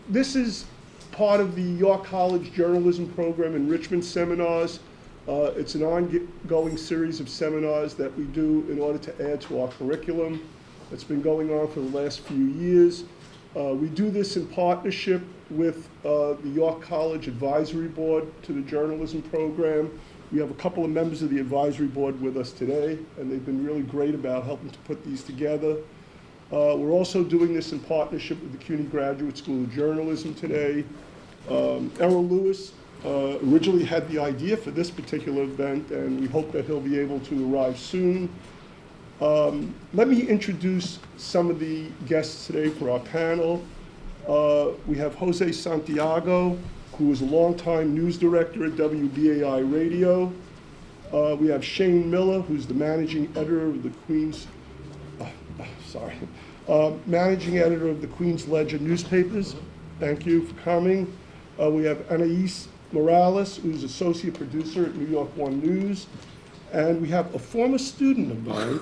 This is part of the York College Journalism Program Enrichment Seminars. It's an ongoing series of seminars that we do in order to add to our curriculum. It's been going on for the last few years. We do this in partnership with the York College Advisory Board to the journalism program. We have a couple of members of the advisory board with us today, and they've been really great about helping to put these together. We're also doing this in partnership with the Cuny Graduate School of Journalism today. Errol Lewis originally had the idea for this particular event, and we hope that he'll be able to arrive soon. Let me introduce some of the guests today for our panel. We have Jose Santiago, who is a longtime news director at Wbai Radio. We have Shane Miller, who's the managing editor of the managing editor of the Queens Ledger newspapers. Thank you for coming. We have Annais Morales, who's associate producer at New York One News. And we have a former student of mine,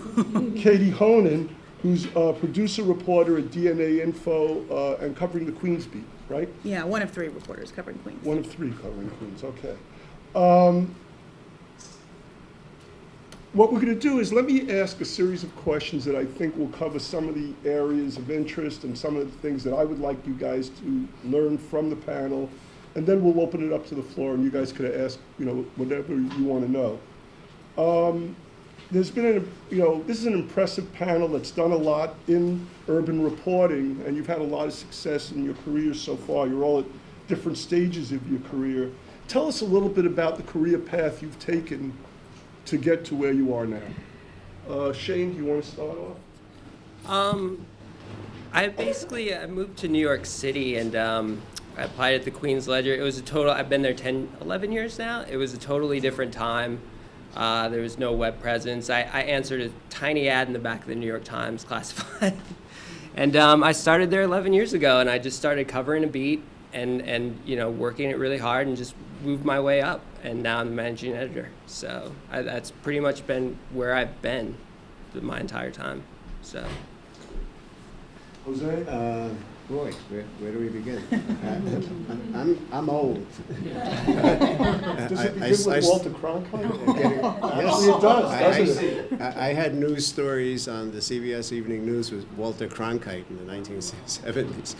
Katie Honan, who's a producer reporter at DNA Info and covering the Queens beat, right? Yeah, one of three reporters covering Queens. One of three covering Queens, okay. What we're going to do is let me ask a series of questions that I think will cover some of the areas of interest and some of the things that I would like you guys to learn from the panel, and then we'll open it up to the floor and you guys could ask, whatever you want to know. There's been this is an impressive panel that's done a lot in urban reporting, and you've had a lot of success in your careers so far. You're all at different stages of your career. Tell us a little bit about the career path you've taken to get to where you are now. Shane, do you want to start off? I moved to New York City and I applied at the Queens Ledger. It was I've been there 11 years now. It was a totally different time. There was no web presence. I answered a tiny ad in the back of the New York Times classified. And I started there 11 years ago, and I just started covering a beat and working it really hard and just moved my way up. And now I'm the managing editor. So that's pretty much been where I've been my entire time. So. Jose? Boy, where do we begin? I'm old. Does it begin with Walter Cronkite? Yes, it does, doesn't it? I had news stories on the CBS Evening News with Walter Cronkite in the 1970s.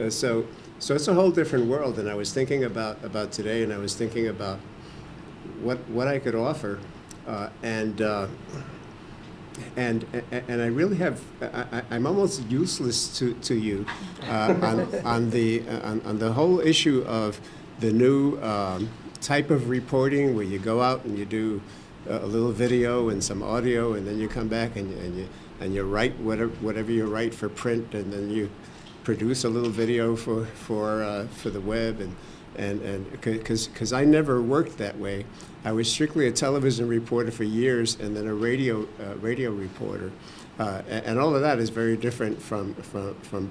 So it's a whole different world, and I was thinking about today, and I was thinking about what I could offer, and I really have. I'm almost useless to you on the whole issue of the new type of reporting where you go out and you do a little video and some audio, and then you come back and you write whatever you write for print, and then you produce a little video for the web, and because I never worked that way. I was strictly a television reporter for years, and then a radio reporter, and all of that is very different from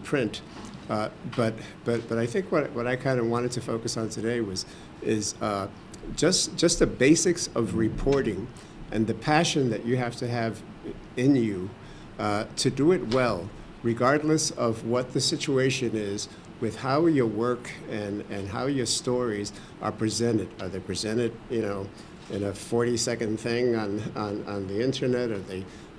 print. But I think what I kind of wanted to focus on today is just the basics of reporting, and the passion that you have to have in you to do it well, regardless of what the situation is, with how your work and how your stories are presented. Are they presented, in a 40-second thing on the internet?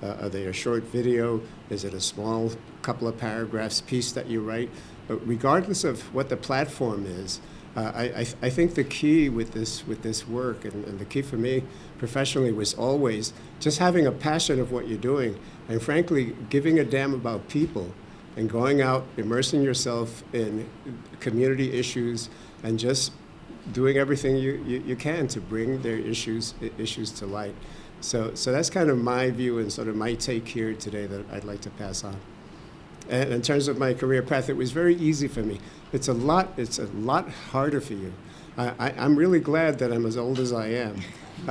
Are they a short video? Is it a small couple of paragraphs piece that you write? But regardless of what the platform is, I think the key with this work, and the key for me professionally, was always just having a passion of what you're doing, and frankly, giving a damn about people, and going out, immersing yourself in community issues, and just doing everything you can to bring their issues to light. So that's kind of my view and sort of my take here today that I'd like to pass on. And in terms of my career path, it was very easy for me. It's a lot harder for you. I'm really glad that I'm as old as I am,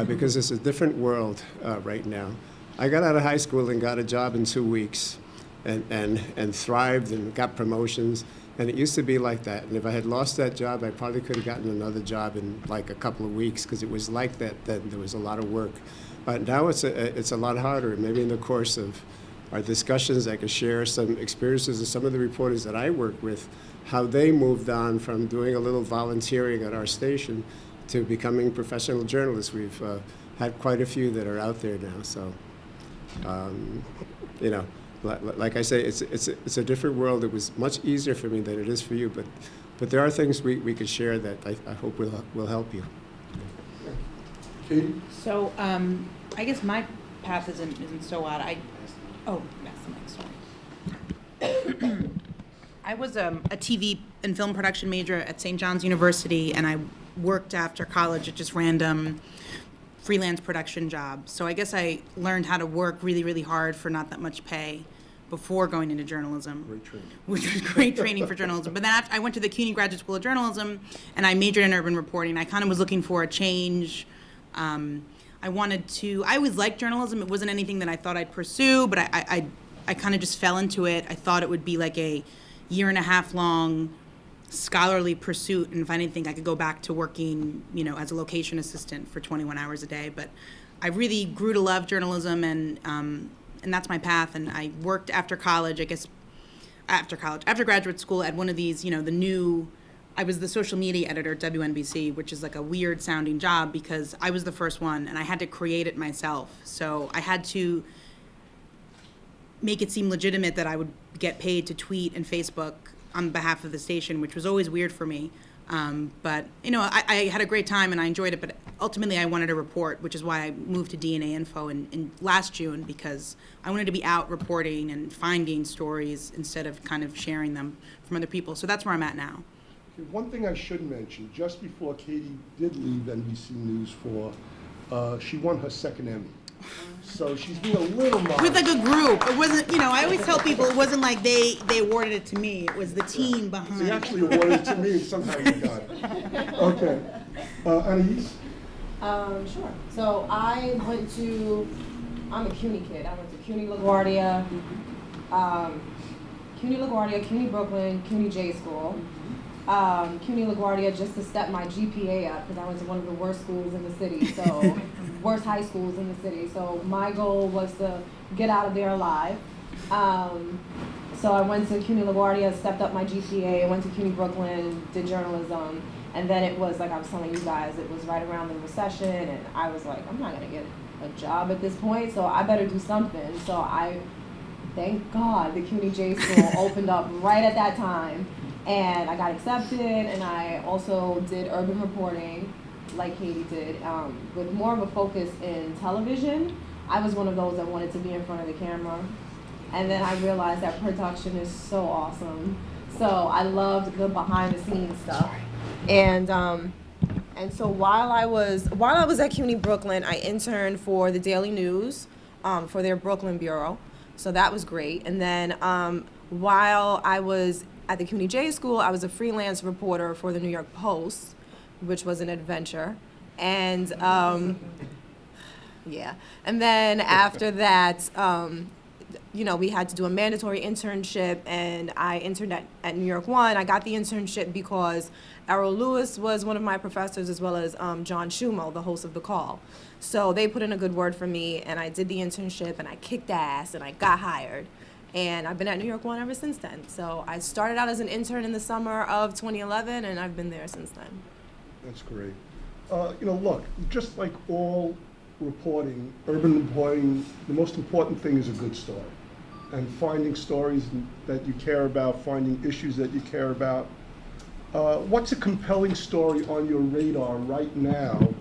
because it's a different world right now. I got out of high school and got a job in 2 weeks, and thrived and got promotions, and it used to be like that. And if I had lost that job, I probably could have gotten another job in like a couple of weeks, because it was like that then. There was a lot of work. Now it's a lot harder. Maybe in the course of our discussions. I could share some experiences of some of the reporters that I work with, how they moved on from doing a little volunteering at our station to becoming professional journalists. We've had quite a few that are out there now. So, you know, like I say, it's a different world. It was much easier for me than it is for you, but there are things we could share that I hope will help you. Katie? So, I guess my path isn't so odd. Oh, that's the next one. I was a TV and film production major at St. John's University, and I worked after college at just random freelance production jobs. So I guess I learned how to work really, really hard for not that much pay before going into journalism. Great training. Which was great training for journalism. But then after, I went to the Cuny Graduate School of Journalism, and I majored in urban reporting. I kind of was looking for a change. I always liked journalism. It wasn't anything that I thought I'd pursue, but I kind of just fell into it. I thought it would be like a 1.5 year long scholarly pursuit, and if I didn't think I could go back to working, as a location assistant for 21 hours a day. But I really grew to love journalism, and that's my path. And I worked after college, after graduate school at one of these, I was the social media editor at WNBC, which is like a weird sounding job because I was the first one and I had to create it myself. So I had to make it seem legitimate that I would get paid to tweet and Facebook on behalf of the station, which was always weird for me. But I had a great time and I enjoyed it, but ultimately I wanted a report, which is why I moved to DNA Info in last June, because I wanted to be out reporting and finding stories instead of kind of sharing them from other people. So that's where I'm at now. One thing I should mention, just before Katie did leave NBC News she won her second Emmy. So she's being a little modest. With like a group. It wasn't, I always tell people it wasn't like they awarded it to me. It was the team behind They it. actually awarded it to me and somehow you got it. Okay. Annais? Sure. So I'm a Cuny kid. I went to Cuny LaGuardia, Cuny Brooklyn, Cuny J School. Cuny LaGuardia just to step my GPA up because I went to one of the worst schools in the city, so worst high schools in the city. So my goal was to get out of there alive. So I went to Cuny LaGuardia, stepped up my GPA, went to Cuny Brooklyn, did journalism, and then it was like I was telling you guys, it was right around the recession, and I was like, I'm not gonna get a job at this point, so I better do something. So thank God the Cuny J School opened up right at that time. And I got accepted, and I also did urban reporting, like Katie did, with more of a focus in television. I was one of those that wanted to be in front of the camera. And then I realized that production is so awesome. So I loved the behind-the-scenes stuff. And so while I was at Cuny Brooklyn, I interned for the Daily News, for their Brooklyn bureau. So that was great. And then while I was at the Cuny J School, I was a freelance reporter for the New York Post, which was an adventure. And yeah. And then after that, we had to do a mandatory internship, and I interned at New York One. I got the internship because Errol Lewis was one of my professors, as well as John Schumo, the host of The Call. So they put in a good word for me, and I did the internship, and I kicked ass, and I got hired. And I've been at New York One ever since then. So I started out as an intern in the summer of 2011, and I've been there since then. That's great. Look, just like all reporting, urban reporting, the most important thing is a good story. And finding stories that you care about, finding issues that you care about. What's a compelling story on your radar right now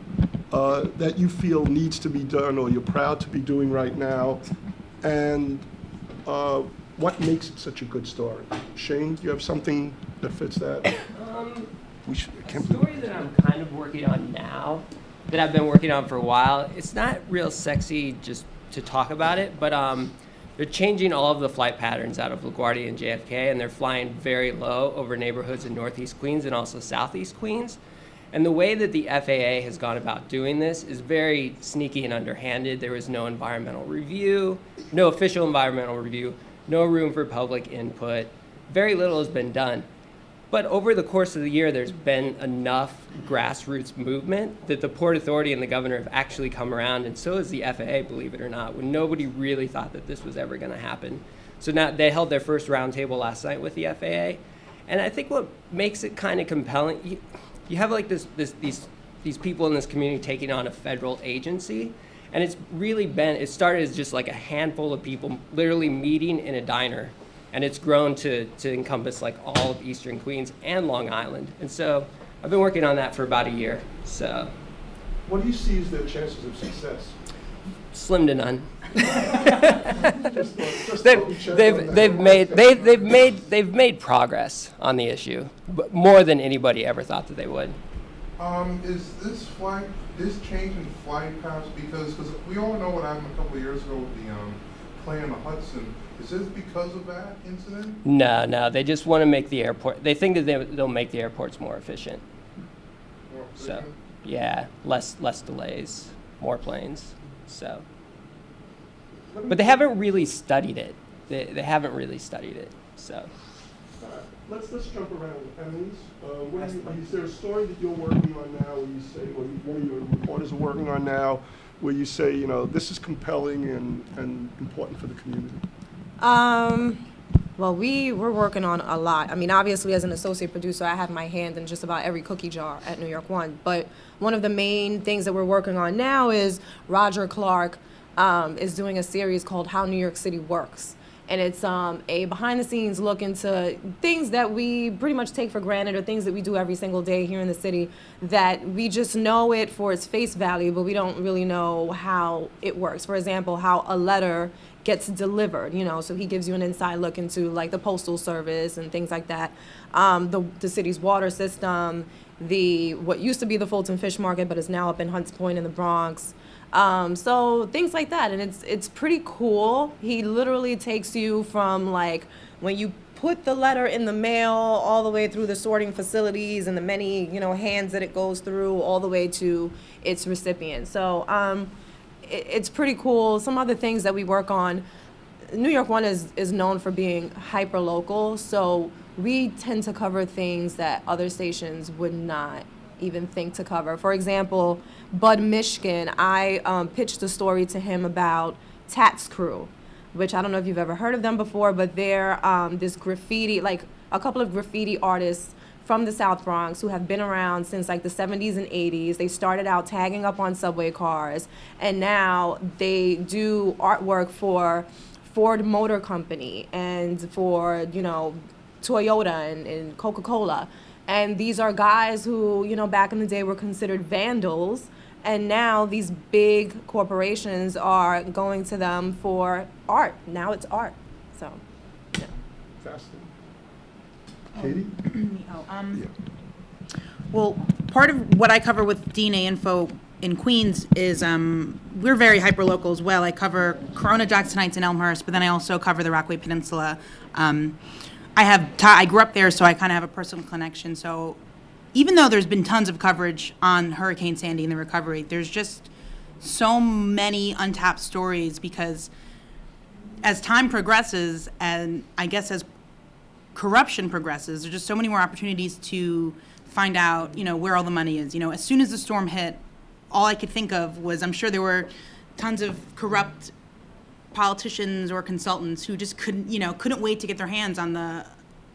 that you feel needs to be done or you're proud to be doing right now? And what makes it such a good story? Shane, do you have something that fits that? The story that I'm kind of working on now, that I've been working on for a while, it's not real sexy just to talk about it, but they're changing all of the flight patterns out of LaGuardia and JFK, and they're flying very low over neighborhoods in Northeast Queens and also Southeast Queens. And the way that the FAA has gone about doing this is very sneaky and underhanded. There was no environmental review, no official environmental review, no room for public input. Very little has been done. But over the course of the year, there's been enough grassroots movement that the Port Authority and the governor have actually come around, and so has the FAA, believe it or not, when nobody really thought that this was ever going to happen. So now they held their first roundtable last night with the FAA, and I think what makes it kind of compelling, you have like these people in this community taking on a federal agency, and it's really been, it started as just like a handful of people literally meeting in a diner. And it's grown to encompass like all of Eastern Queens and Long Island. And so I've been working on that for about a year. So What do you see as their chances of success? slim to none. Just They've made progress on the issue, but more than anybody ever thought that they would. Is this change in flight paths because we all know what happened a couple of years ago with the plane on the Hudson. Is this because of that incident? No, they just want to make the airport. They think that they'll make the airports more efficient. More So, efficient? yeah, less delays, more planes. So, but they haven't really studied it. They haven't really studied it. So, Let's jump around. Annais, is there a story that you're working on now where you say, or one of your reporters are working on now, where you say, you know, this is compelling and important for the community? Well, we're working on a lot. I mean, obviously, as an associate producer, I have my hand in just about every cookie jar at New York One. But one of the main things that we're working on now is Roger Clark is doing a series called How New York City Works. And it's a behind-the-scenes look into things that we pretty much take for granted or things that we do every single day here in the city that we just know it for its face value, but we don't really know how it works. For example, how a letter gets delivered, you know, so he gives you an inside look into like the postal service and things like that. The city's water system, what used to be the Fulton Fish Market but is now up in Hunts Point in the Bronx. So things like that, and it's pretty cool. He literally takes you from like when you put the letter in the mail all the way through the sorting facilities and the many, you know, hands that it goes through all the way to its recipient. So it's pretty cool. Some other things that we work on, New York One is known for being hyper local, so we tend to cover things that other stations would not even think to cover. For example, Bud Mishkin, I pitched a story to him about Tats Crew, which I don't know if you've ever heard of them before, but they're this graffiti, like a couple of graffiti artists from the South Bronx who have been around since like the 70s and 80s. They started out tagging up on subway cars, and now they do artwork for Ford Motor Company and for, you know, Toyota and Coca-Cola. And these are guys who, you know, back in the day were considered vandals, and now these big corporations are going to them for art. Now it's art. So, yeah. Fascinating. Katie? Well, part of what I cover with DNA Info in Queens is we're very hyper-local as well. I cover Corona Jackson Heights and Elmhurst, but then I also cover the Rockaway Peninsula. I grew up there, so I kind of have a personal connection. So even though there's been tons of coverage on Hurricane Sandy and the recovery, there's just so many untapped stories because as time progresses, and I guess as corruption progresses, there's just so many more opportunities to find out, you know, where all the money is. You know, as soon as the storm hit, all I could think of was I'm sure there were tons of corrupt politicians or consultants who just couldn't wait to get their hands on the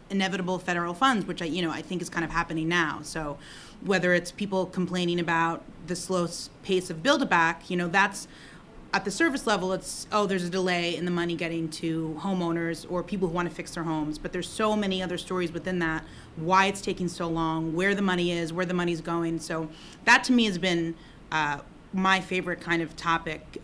inevitable federal funds, which I think is kind of happening now. So whether it's people complaining about the slow pace of Build-A-Back, you know, that's at the service level, it's, there's a delay in the money getting to homeowners or people who want to fix their homes. But there's so many other stories within that, why it's taking so long, where the money is, where the money's going. So that to me has been my favorite kind of topic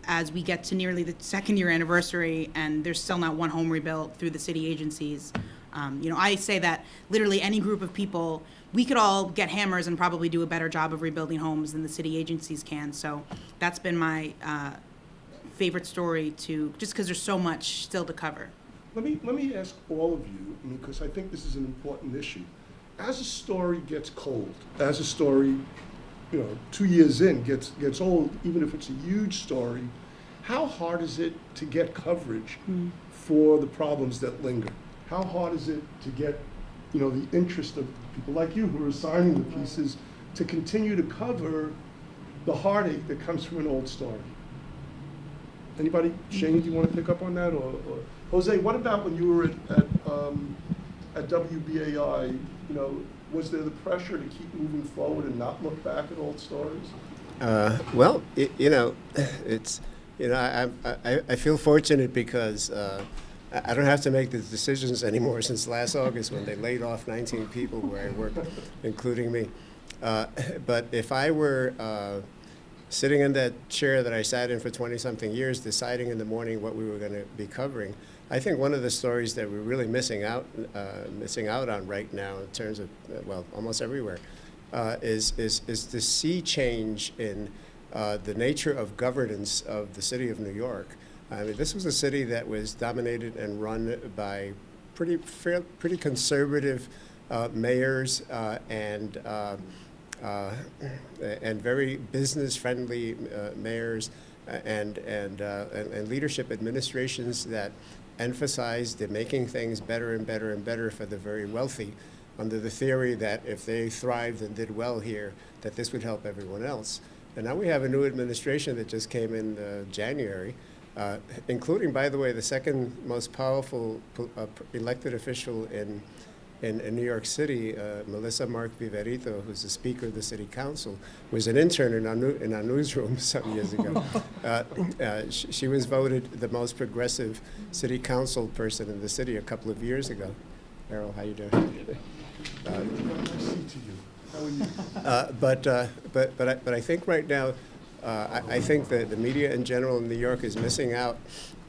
as we get to nearly the second year anniversary and there's still not one home rebuilt through the city agencies. I say that literally any group of people, we could all get hammers and probably do a better job of rebuilding homes than the city agencies can. So that's been my favorite story just because there's so much still to cover. Let me ask all of you, because I think this is an important issue. As a story gets cold, as a story, 2 years in gets old, even if it's a huge story, how hard is it to get coverage for the problems that linger? How hard is it to get, the interest of people like you who are signing the pieces to continue to cover the heartache that comes from an old story. Anybody, Shane, do you want to pick up on that? Or Jose, what about when you were at WBAI? Was there the pressure to keep moving forward and not look back at old stories? Well, it's I feel fortunate because I don't have to make the decisions anymore since last August when they laid off 19 people where I worked, including me. But if I were sitting in that chair that I sat in for 20-something years, deciding in the morning what we were going to be covering, I think one of the stories that we're really missing out on right now in terms of, almost everywhere, is the sea change in the nature of governance of the city of New York. I mean, this was a city that was dominated and run by pretty conservative mayors and very business-friendly mayors and leadership administrations that emphasized the making things better and better and better for the very wealthy, under the theory that if they thrived and did well here, that this would help everyone else. And now we have a new administration that just came in January, including, by the way, the second most powerful elected official in New York City, Melissa Mark Viverito, who's the Speaker of the City Council, was an intern in our newsroom some years ago. She was voted the most progressive city council person in the city a couple of years ago. Errol, how you doing? Nice to see you. How are you? But I think right now, I think that the media in general in New York is missing out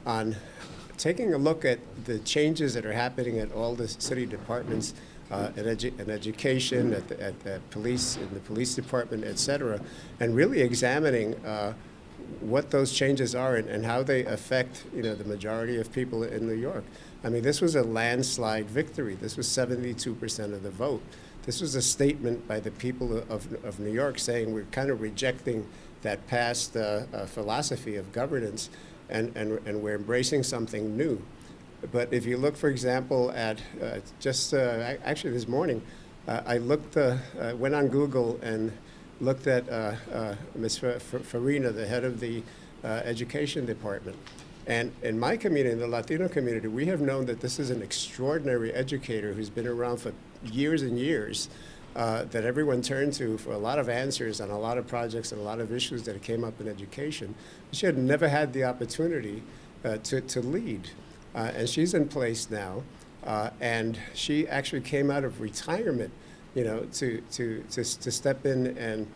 on taking a look at the changes that are happening at all the city departments, in education, at the police, in the police department, et cetera, and really examining what those changes are and how they affect the majority of people in New York. I mean, this was a landslide victory. This was 72% of the vote. This was a statement by the people of New York saying we're kind of rejecting that past philosophy of governance and we're embracing something new. But if you look, for example, at actually this morning, I went on Google and looked at Ms. Farina, the head of the education department. And in my community, in the Latino community, we have known that this is an extraordinary educator who's been around for years and years, that everyone turned to for a lot of answers on a lot of projects and a lot of issues that came up in education. She had never had the opportunity to lead. And she's in place now. And she actually came out of retirement, to step in and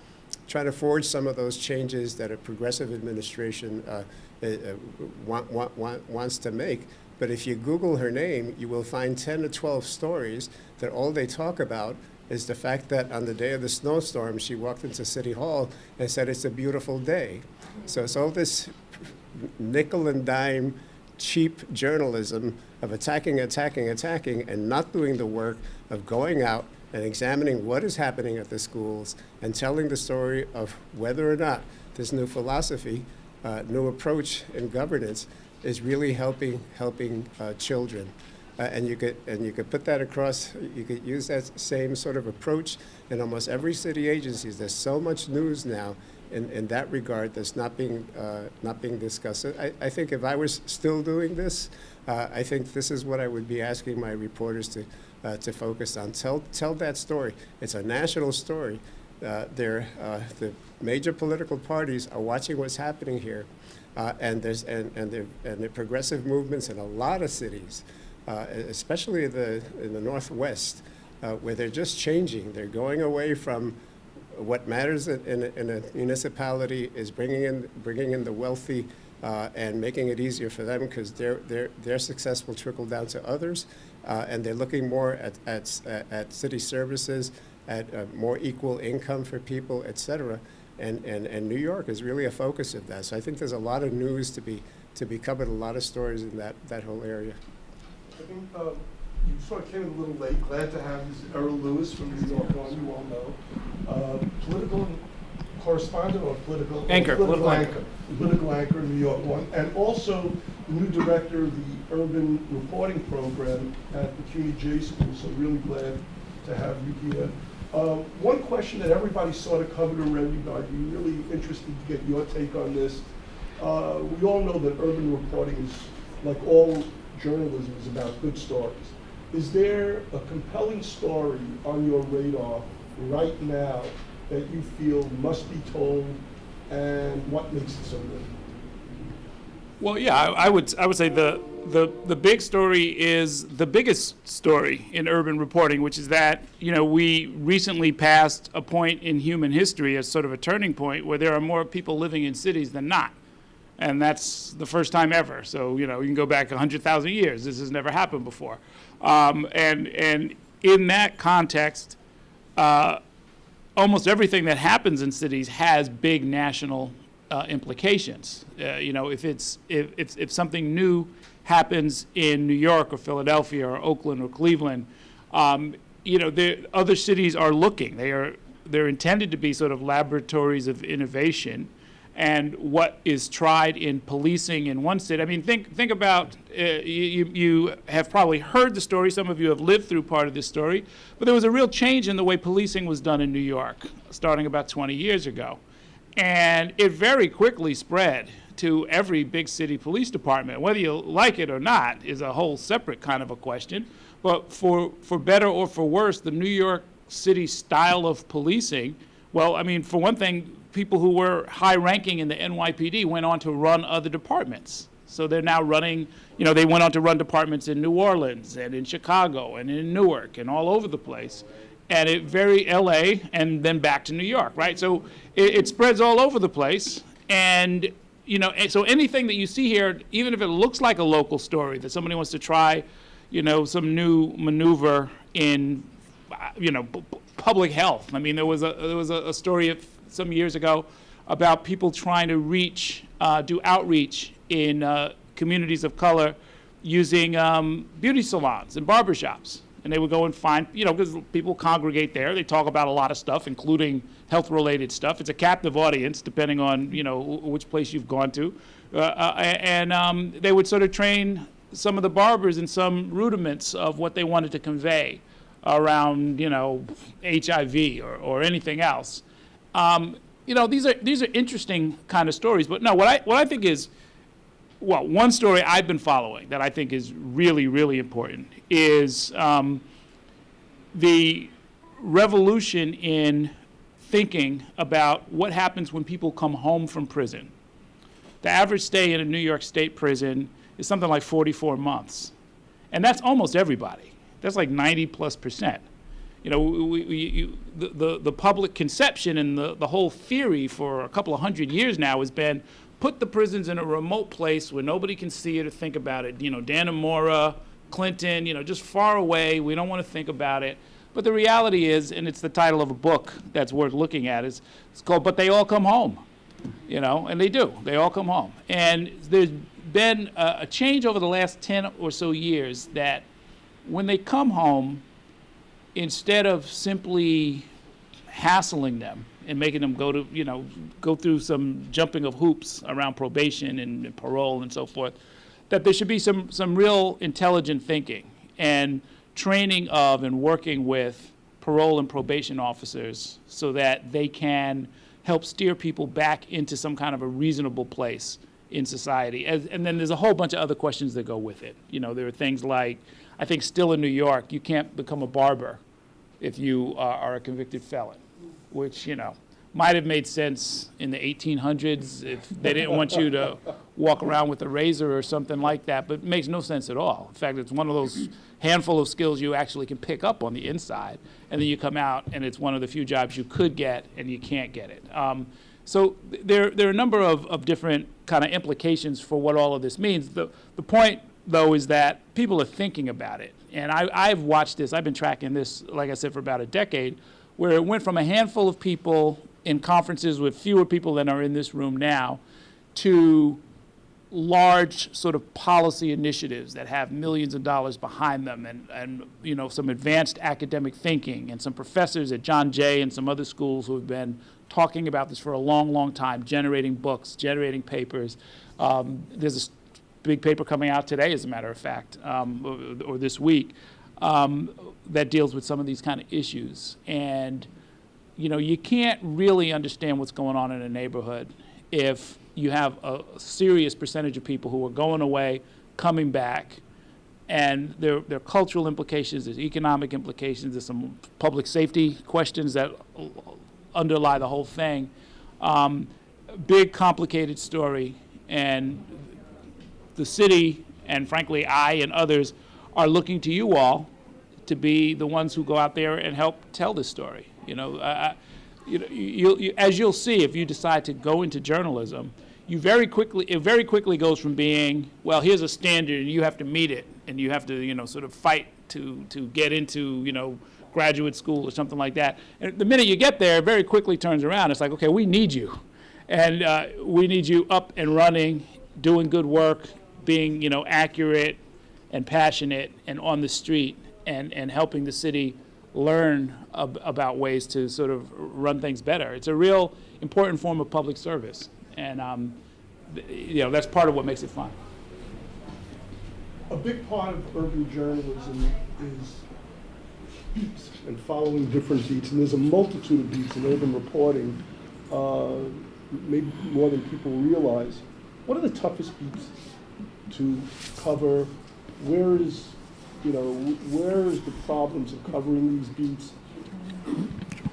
try to forge some of those changes that a progressive administration wants to make. But if you Google her name, you will find 10 or 12 stories that all they talk about is the fact that on the day of the snowstorm, she walked into City Hall and said, it's a beautiful day. So it's all this nickel and dime cheap journalism of attacking, and not doing the work of going out and examining what is happening at the schools and telling the story of whether or not this new philosophy, new approach in governance is really helping children. And you could put that across, you could use that same sort of approach in almost every city agency. There's so much news now in that regard that's not being discussed. I think if I was still doing this, I think this is what I would be asking my reporters to focus on. Tell that story. It's a national story. The major political parties are watching what's happening here, and the progressive movements in a lot of cities, especially in the Northwest, where they're just changing. They're going away from what matters in a municipality is bringing in the wealthy and making it easier for them because their success will trickle down to others, and they're looking more at city services, at more equal income for people, et cetera. And New York is really a focus of that. So I think there's a lot of news to be covered, a lot of stories in that whole area. I think you sort of came in a little late. Glad to have this Errol Lewis from New York One, you all know. Political correspondent or political anchor in New York One. And also new director of the urban reporting program at the Cuny J School, so really glad to have you here. One question that everybody sort of covered already, but I'd be really interested to get your take on this. We all know that urban reporting is, like all journalism, is about good stories. Is there a compelling story on your radar right now that you feel must be told, and what makes it so good? Well, yeah, I would say the big story is the biggest story in urban reporting, which is that, you know, we recently passed a point in human history as sort of a turning point where there are more people living in cities than not. And that's the first time ever. So, you know, you can go back 100,000 years. This has never happened before. And in that context, almost everything that happens in cities has big national implications. You know, if something new happens in New York or Philadelphia or Oakland or Cleveland, you know, other cities are looking. They're intended to be sort of laboratories of innovation. And what is tried in policing in one city, I mean, think about, you have probably heard the story, some of you have lived through part of this story, but there was a real change in the way policing was done in New York, starting about 20 years ago. And it very quickly spread to every big city police department. Whether you like it or not is a whole separate kind of a question. But for better or for worse, the New York City style of policing, well, I mean, for one thing, people who were high-ranking in the NYPD went on to run other departments. So they're now running, you know, they went on to run departments in New Orleans and in Chicago and in Newark and all over the place. And it very LA and then back to New York, right? So it spreads all over the place. And, you know, so anything that you see here, even if it looks like a local story, that somebody wants to try, you know, some new maneuver in, you know, public health. I mean, there was a story some years ago about people trying to do outreach in communities of color using beauty salons and barbershops. And they would go and find, you know, because people congregate there. They talk about a lot of stuff, including health-related stuff. It's a captive audience, depending on, you know, which place you've gone to. And they would sort of train some of the barbers in some rudiments of what they wanted to convey around, you know, HIV or anything else. You know, these are interesting kind of stories. But no, what I think is, well, one story I've been following that I think is really, really important is the revolution in thinking about what happens when people come home from prison. The average stay in a New York State prison is something like 44 months. And that's almost everybody. That's like 90+%. You know, the public conception and the whole theory for a couple of hundred years now has been put the prisons in a remote place where nobody can see it or think about it. You know, Dannemora, Clinton, you know, just far away. We don't want to think about it. But the reality is, and it's the title of a book that's worth looking at, it's called But They All Come Home. You know, and they do. They all come home. And there's been a change over the last 10 or so years that when they come home, instead of simply hassling them and making them go through some jumping of hoops around probation and parole and so forth, that there should be some real intelligent thinking and training of and working with parole and probation officers so that they can help steer people back into some kind of a reasonable place in society. And then there's a whole bunch of other questions that go with it. You know, there are things like, I think still in New York, you can't become a barber if you are a convicted felon, which, you know, might have made sense in the 1800s if they didn't want you to walk around with a razor or something like that, but it makes no sense at all. In fact, it's one of those handful of skills you actually can pick up on the inside, and then you come out and it's one of the few jobs you could get and you can't get it. So there are a number of different kind of implications for what all of this means. The point, though, is that people are thinking about it. And I've watched this, I've been tracking this, like I said, for about a decade, where it went from a handful of people in conferences with fewer people than are in this room now to large sort of policy initiatives that have millions of dollars behind them and you know, some advanced academic thinking and some professors at John Jay and some other schools who have been talking about this for a long, long time, generating books, generating papers. There's big paper coming out today, as a matter of fact, or this week, that deals with some of these kind of issues. And, you know, you can't really understand what's going on in a neighborhood if you have a serious percentage of people who are going away, coming back, and there are cultural implications, there's economic implications, there's some public safety questions that underlie the whole thing. Big, complicated story, and the city, and frankly, I and others are looking to you all to be the ones who go out there and help tell this story. You know, as you'll see, if you decide to go into journalism, it very quickly goes from being, well, here's a standard and you have to meet it, and you have to, you know, sort of fight to get into, you know, graduate school or something like that. And the minute you get there, it very quickly turns around. It's like, okay, we need you, and we need you up and running, doing good work, being, you know, accurate and passionate and on the street, and helping the city learn about ways to sort of run things better. It's a real important form of public service, and you know, that's part of what makes it fun. A big part of urban journalism is beats and following different beats, and there's a multitude of beats in urban reporting, maybe more than people realize. What are the toughest beats to cover? Where is the problems of covering these beats?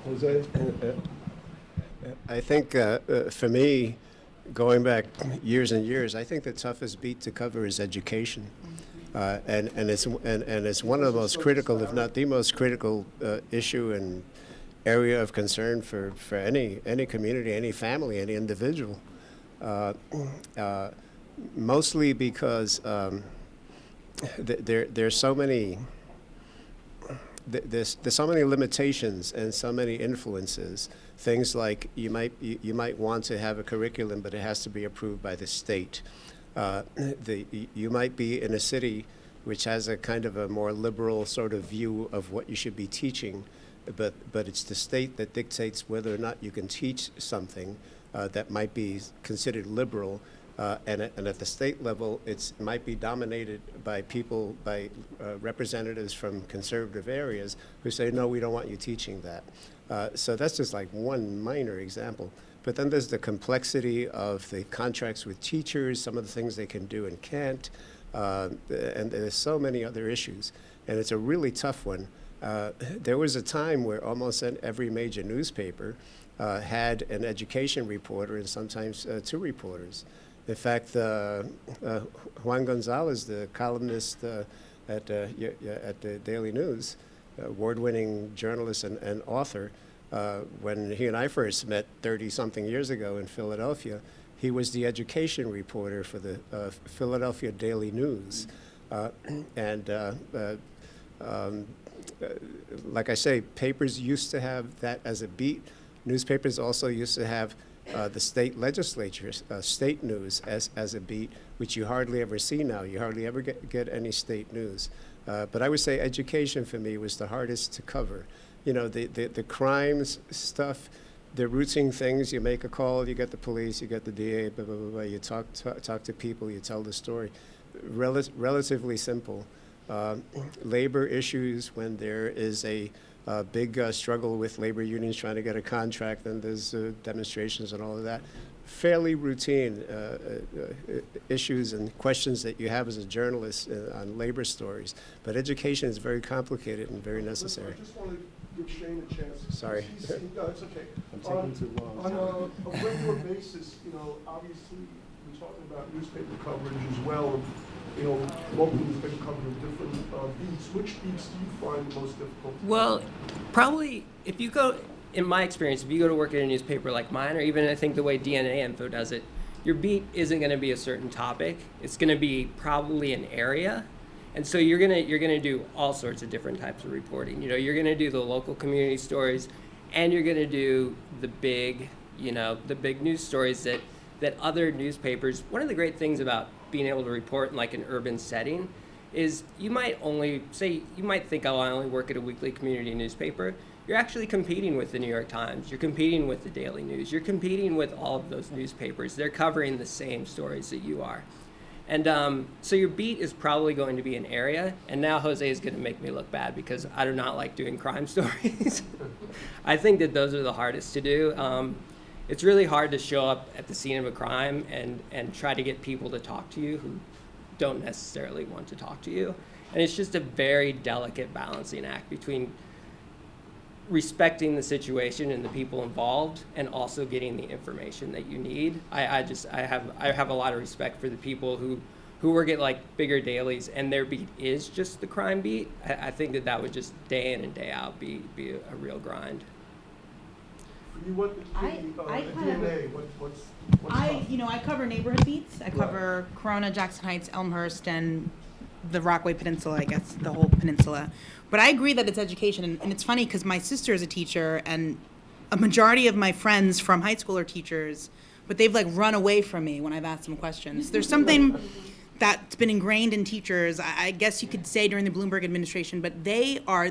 Jose? I think for me, going back years and years, I think the toughest beat to cover is education. And it's one of the most critical, if not the most critical, issue and area of concern for any community, any family, any individual. Mostly because there's so many limitations and so many influences. Things like you might want to have a curriculum, but it has to be approved by the state. You might be in a city which has a kind of a more liberal sort of view of what you should be teaching, but it's the state that dictates whether or not you can teach something that might be considered liberal. And at the state level, it might be dominated by representatives from conservative areas who say, no, we don't want you teaching that. So that's just like one minor example. But then there's the complexity of the contracts with teachers, some of the things they can do and can't, and there's so many other issues. And it's a really tough one. There was a time where almost every major newspaper had an education reporter and sometimes two reporters. In fact, Juan Gonzalez, the columnist at the Daily News, award-winning journalist and author, when he and I first met 30-something years ago in Philadelphia, he was the education reporter for the Philadelphia Daily News. Like I say, papers used to have that as a beat. Newspapers also used to have the state legislature, state news as a beat, which you hardly ever see now. You hardly ever get any state news. But I would say education for me was the hardest to cover. You know, the crimes stuff, the routine things, you make a call, you get the police, you get the DA, blah, blah, blah, blah, you talk to people, you tell the story. Relatively simple. Labor issues, when there is a big struggle with labor unions trying to get a contract, and there's demonstrations and all of that. Fairly routine issues and questions that you have as a journalist on labor stories. But education is very complicated and very necessary. I just want to give Shane a chance. Sorry. No, it's okay. I'm taking too long. On a regular basis, you know, obviously, we're talking about newspaper coverage as well. You know, local newspaper coverage of different beats. Which beats do you find the most difficult? Well, probably if you go, in my experience, if you go to work at a newspaper like mine, or even I think the way DNA Info does it, your beat isn't going to be a certain topic. It's going to be probably an area, and so you're gonna do all sorts of different types of reporting. You know, you're going to do the local community stories, and you're going to do the big news stories that other newspapers. One of the great things about being able to report in like an urban setting is you might think, oh, I only work at a weekly community newspaper. You're actually competing with the New York Times. You're competing with the Daily News. You're competing with all of those newspapers. They're covering the same stories that you are. And so your beat is probably going to be an area, and now Jose is going to make me look bad because I do not like doing crime stories. I think that those are the hardest to do. It's really hard to show up at the scene of a crime and try to get people to talk to you who don't necessarily want to talk to you. And it's just a very delicate balancing act between respecting the situation and the people involved and also getting the information that you need. I have a lot of respect for the people who work at like bigger dailies and their beat is just the crime beat. I think that would just day in and day out be a real grind. You want I kind of- DNA, what's tough? I cover neighborhood beats. I cover Corona, Jackson Heights, Elmhurst, and the Rockaway Peninsula, I guess, the whole peninsula. But I agree that it's education, and it's funny because my sister is a teacher, and a majority of my friends from high school are teachers, but they've like run away from me when I've asked them questions. There's something that's been ingrained in teachers, I guess you could say during the Bloomberg administration, but they are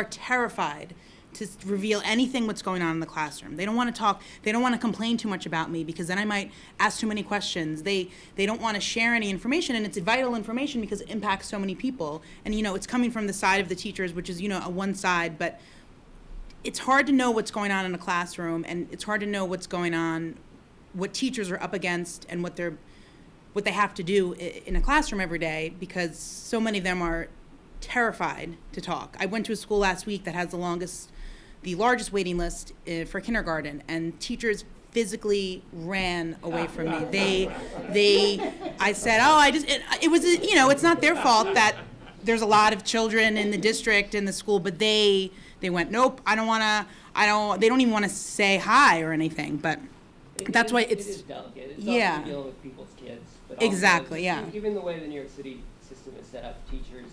terrified to reveal anything what's going on in the classroom. They don't want to talk, they don't want to complain too much about me because then I might ask too many questions. They don't want to share any information, and it's vital information because it impacts so many people. And it's coming from the side of the teachers, which is, a one side, but it's hard to know what's going on in a classroom, and it's hard to know what's going on, what teachers are up against and what they have to do in a classroom every day because so many of them are terrified to talk. I went to a school last week that has the largest waiting list for kindergarten, and teachers physically ran away from me. I said, it was, it's not their fault that there's a lot of children in the district, in the school, but they went, nope, they don't even want to say hi or anything, but that's why it is delicate. It's yeah. also dealing with people's kids. But also Exactly, yeah. Even the way the New York City system is set up, teachers,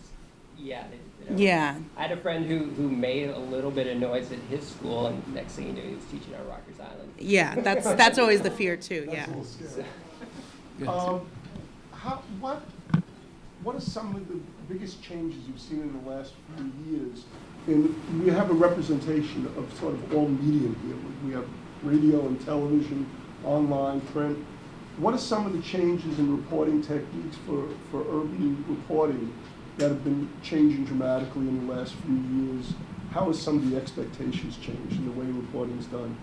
yeah. They don't. Yeah. I had a friend who made a little bit of noise at his school, and next thing you knew, he was teaching on Rikers Island. Yeah, that's always the fear too, yeah. That's a little scary. What are some of the biggest changes you've seen in the last few years? And we have a representation of sort of all media here. We have radio and television, online, print. What are some of the changes in reporting techniques for urban reporting that have been changing dramatically in the last few years? How has some of the expectations changed in the way reporting is done?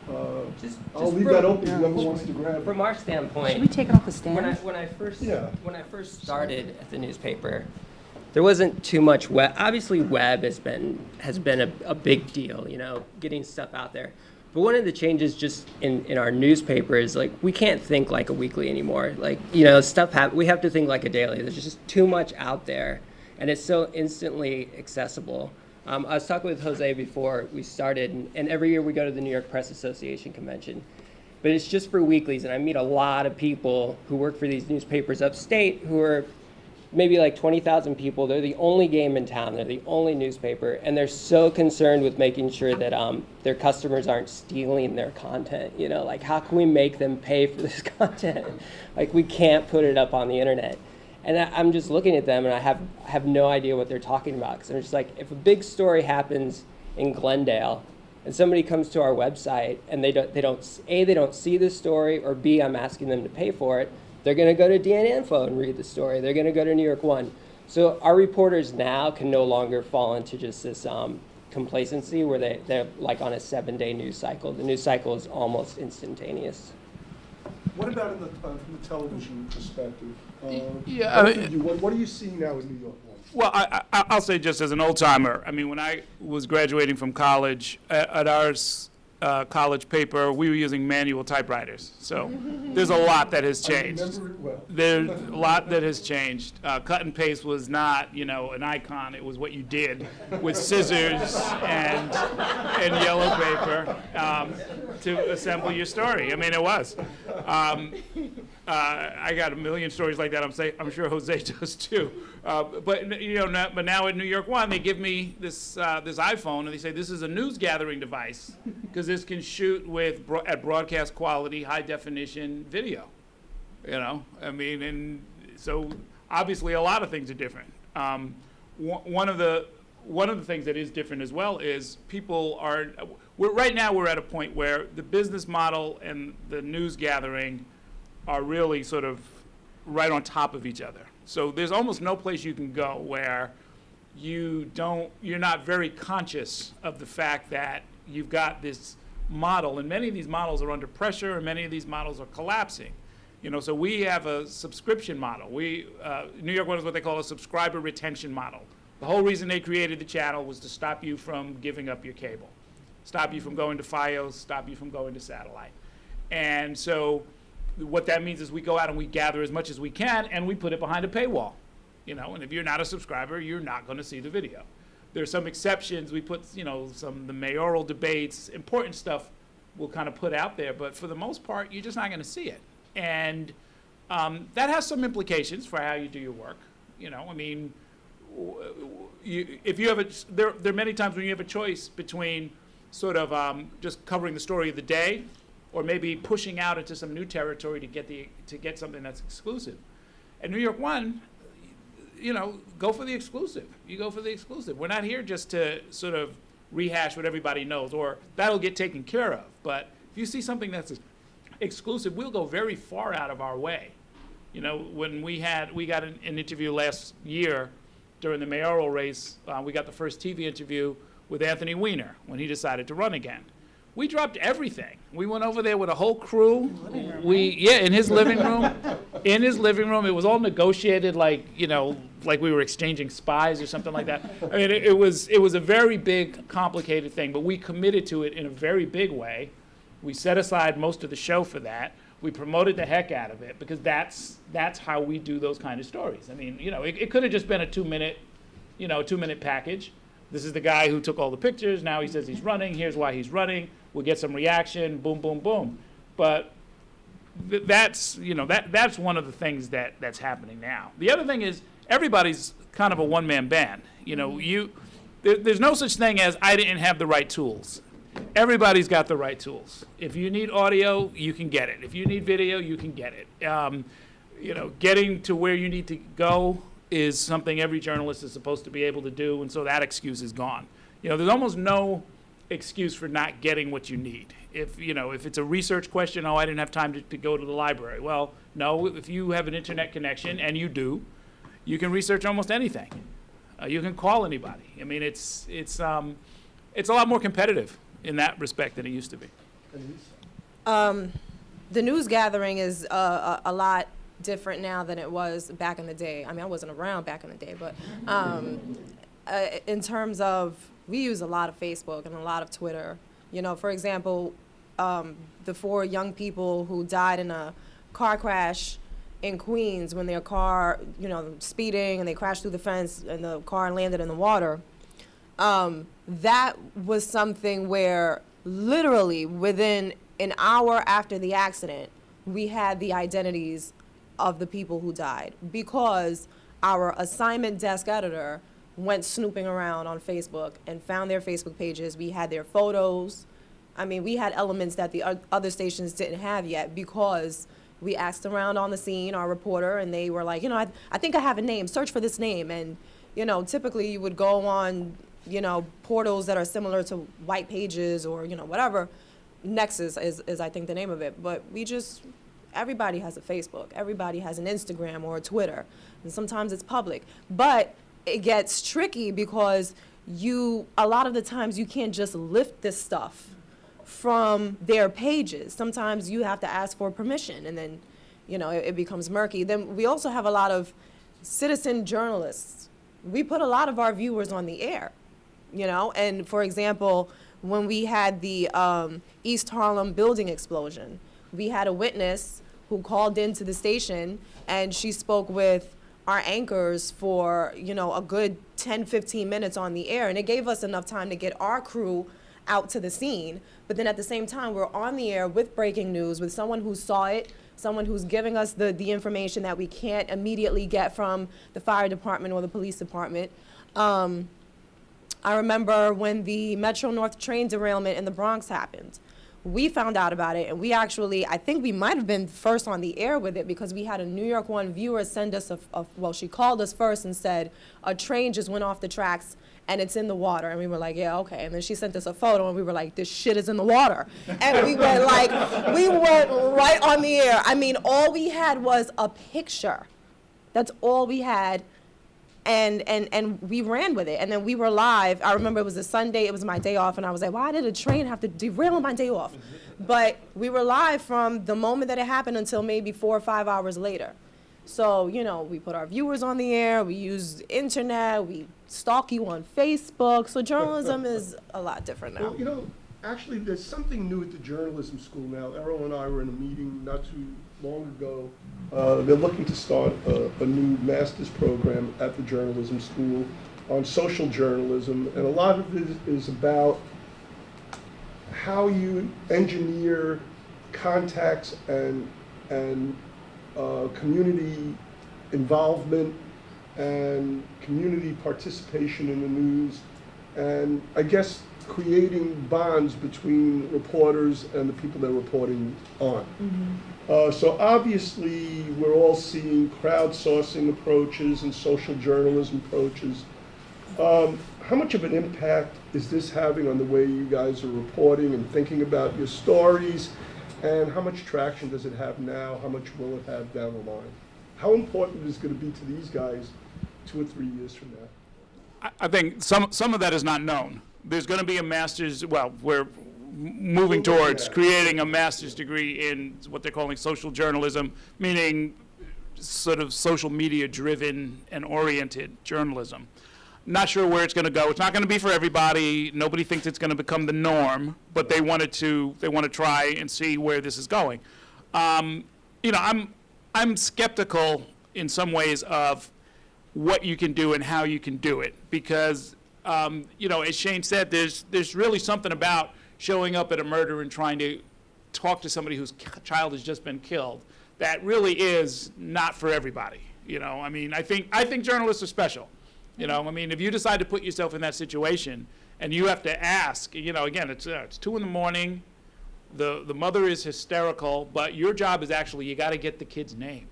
I'll leave that open, whoever wants to grab it. From our standpoint, Should we take it off the stand? when I first Yeah. started at the newspaper, there wasn't too much web. Obviously, web has been a big deal, getting stuff out there. But one of the changes just in our newspaper is like we can't think like a weekly anymore. Like we have to think like a daily. There's just too much out there, and it's so instantly accessible. I was talking with Jose before we started, and every year we go to the New York Press Association convention. But it's just for weeklies, and I meet a lot of people who work for these newspapers upstate who are maybe like 20,000 people. They're the only game in town. They're the only newspaper, and they're so concerned with making sure that their customers aren't stealing their content. Like how can we make them pay for this content? Like we can't put it up on the internet. And I'm just looking at them, and I have no idea what they're talking about because I'm just like, if a big story happens in Glendale, and somebody comes to our website and they don't see the story, or B, I'm asking them to pay for it, they're going to go to DN Info and read the story. They're going to go to New York One. So our reporters now can no longer fall into just this complacency where they're like on a 7-day news cycle. The news cycle is almost instantaneous. What about from the television perspective? Yeah, What are you seeing now in New York? Well, I'll say just as an old timer, I mean, when I was graduating from college, at our college paper, we were using manual typewriters. So there's a lot that has changed. I remember it well. There's a lot that has changed. Cut and paste was not, an icon. It was what you did with scissors and yellow paper to assemble your story. I mean, it was. I got a million stories like that. I'm sure Jose does too. But now at New York One, they give me this iPhone and they say this is a news gathering device because this can shoot at broadcast quality, high definition video. I mean, and so obviously a lot of things are different. One of the things that is different as well is right now we're at a point where the business model and the news gathering are really sort of right on top of each other. So there's almost no place you can go where you're not very conscious of the fact that you've got this model, and many of these models are under pressure, and many of these models are collapsing. So we have a subscription model. New York One is what they call a subscriber retention model. The whole reason they created the channel was to stop you from giving up your cable, stop you from going to Fios, stop you from going to satellite. And so what that means is we go out and we gather as much as we can, and we put it behind a paywall. And if you're not a subscriber, you're not going to see the video. There's some exceptions. We put, the mayoral debates, important stuff we'll kind of put out there, but for the most part, you're just not going to see it. And that has some implications for how you do your work. If you have there are many times when you have a choice between sort of just covering the story of the day, or maybe pushing out into some new territory to get something that's exclusive. At New York One, go for the exclusive. You go for the exclusive. We're not here just to sort of rehash what everybody knows, or that'll get taken care of. But if you see something that's exclusive, we'll go very far out of our way. When we got an interview last year during the mayoral race, we got the first TV interview with Anthony Weiner when he decided to run again. We dropped everything. We went over there with a whole crew. In his living room. In his living room. It was all negotiated like we were exchanging spies or something like that. I mean, it was a very big, complicated thing, but we committed to it in a very big way. We set aside most of the show for that. We promoted the heck out of it because that's how we do those kind of stories. I mean, it could have just been a 2-minute package. This is the guy who took all the pictures. Now he says he's running. Here's why he's running. We'll get some reaction. Boom, boom, boom. But that's one of the things that's happening now. The other thing is everybody's kind of a one-man band. There's no such thing as I didn't have the right tools. Everybody's got the right tools. If you need audio, you can get it. If you need video, you can get it. Getting to where you need to go is something every journalist is supposed to be able to do, and so that excuse is gone. There's almost no excuse for not getting what you need. If it's a research question, I didn't have time to go to the library. Well, no, if you have an internet connection, and you do, you can research almost anything. You can call anybody. I mean, it's a lot more competitive in that respect than it used to be. The news gathering is a lot different now than it was back in the day. I mean, I wasn't around back in the day, but in terms of, we use a lot of Facebook and a lot of Twitter. For example, the 4 young people who died in a car crash in Queens when their car, speeding, and they crashed through the fence and the car landed in the water. That was something where literally within an hour after the accident, we had the identities of the people who died because our assignment desk editor went snooping around on Facebook and found their Facebook pages. We had their photos. I mean, we had elements that the other stations didn't have yet because we asked around on the scene, our reporter, and they were like, I think I have a name, search for this name. And, typically you would go on, portals that are similar to White Pages or, whatever. Nexus is I think the name of it. But everybody has a Facebook. Everybody has an Instagram or a Twitter. And sometimes it's public. But it gets tricky because a lot of the times you can't just lift this stuff from their pages. Sometimes you have to ask for permission, and then, it becomes murky. Then we also have a lot of citizen journalists. We put a lot of our viewers on the air, and for example, when we had the East Harlem building explosion, we had a witness who called into the station, and she spoke with our anchors for, a good 10, 15 minutes on the air. And it gave us enough time to get our crew out to the scene. But then at the same time, we're on the air with breaking news, with someone who saw it, someone who's giving us the information that we can't immediately get from the fire department or the police department. I remember when the Metro North train derailment in the Bronx happened. we found out about it, and we actually, I think we might have been first on the air with it, because we had a New York One viewer send us well, she called us first and said, a train just went off the tracks and it's in the water. And we were like, yeah, okay. And then she sent us a photo and we were like, this shit is in the water. And we went right on the air. I mean, all we had was a picture. That's all we had. And we ran with it. And then we were live. I remember it was a Sunday, it was my day off, and I was like, why did a train have to derail on my day off? But we were live from the moment that it happened until maybe 4 or 5 hours later. So, you know, we put our viewers on the air, we use internet, we stalk you on Facebook. So journalism is a lot different now. Well, you know, actually, there's something new at the journalism school now. Errol and I were in a meeting not too long ago. They're looking to start a new master's program at the journalism school on social journalism, and a lot of it is about how you engineer contacts and community involvement and community participation in the news, and I guess creating bonds between reporters and the people they're reporting on. So obviously, we're all seeing crowdsourcing approaches and social journalism approaches. How much of an impact is this having on the way you guys are reporting and thinking about your stories? And how much traction does it have now? How much will it have down the line? How important is it going to be to these guys 2 or 3 years from now? I think some of that is not known. There's going to be a master's, well, we're moving towards creating a master's degree in what they're calling social journalism, meaning sort of social media driven and oriented journalism. Not sure where it's going to go. It's not going to be for everybody. Nobody thinks it's going to become the norm, but they want to try and see where this is going. You know, I'm skeptical in some ways of what you can do and how you can do it, because you know, as Shane said, there's really something about showing up at a murder and trying to talk to somebody whose child has just been killed that really is not for everybody. You know, I mean, I think journalists are special. You know, I mean, if you decide to put yourself in that situation and you have to ask, you know, again, it's 2 a.m, the mother is hysterical, but your job is actually, you got to get the kid's name.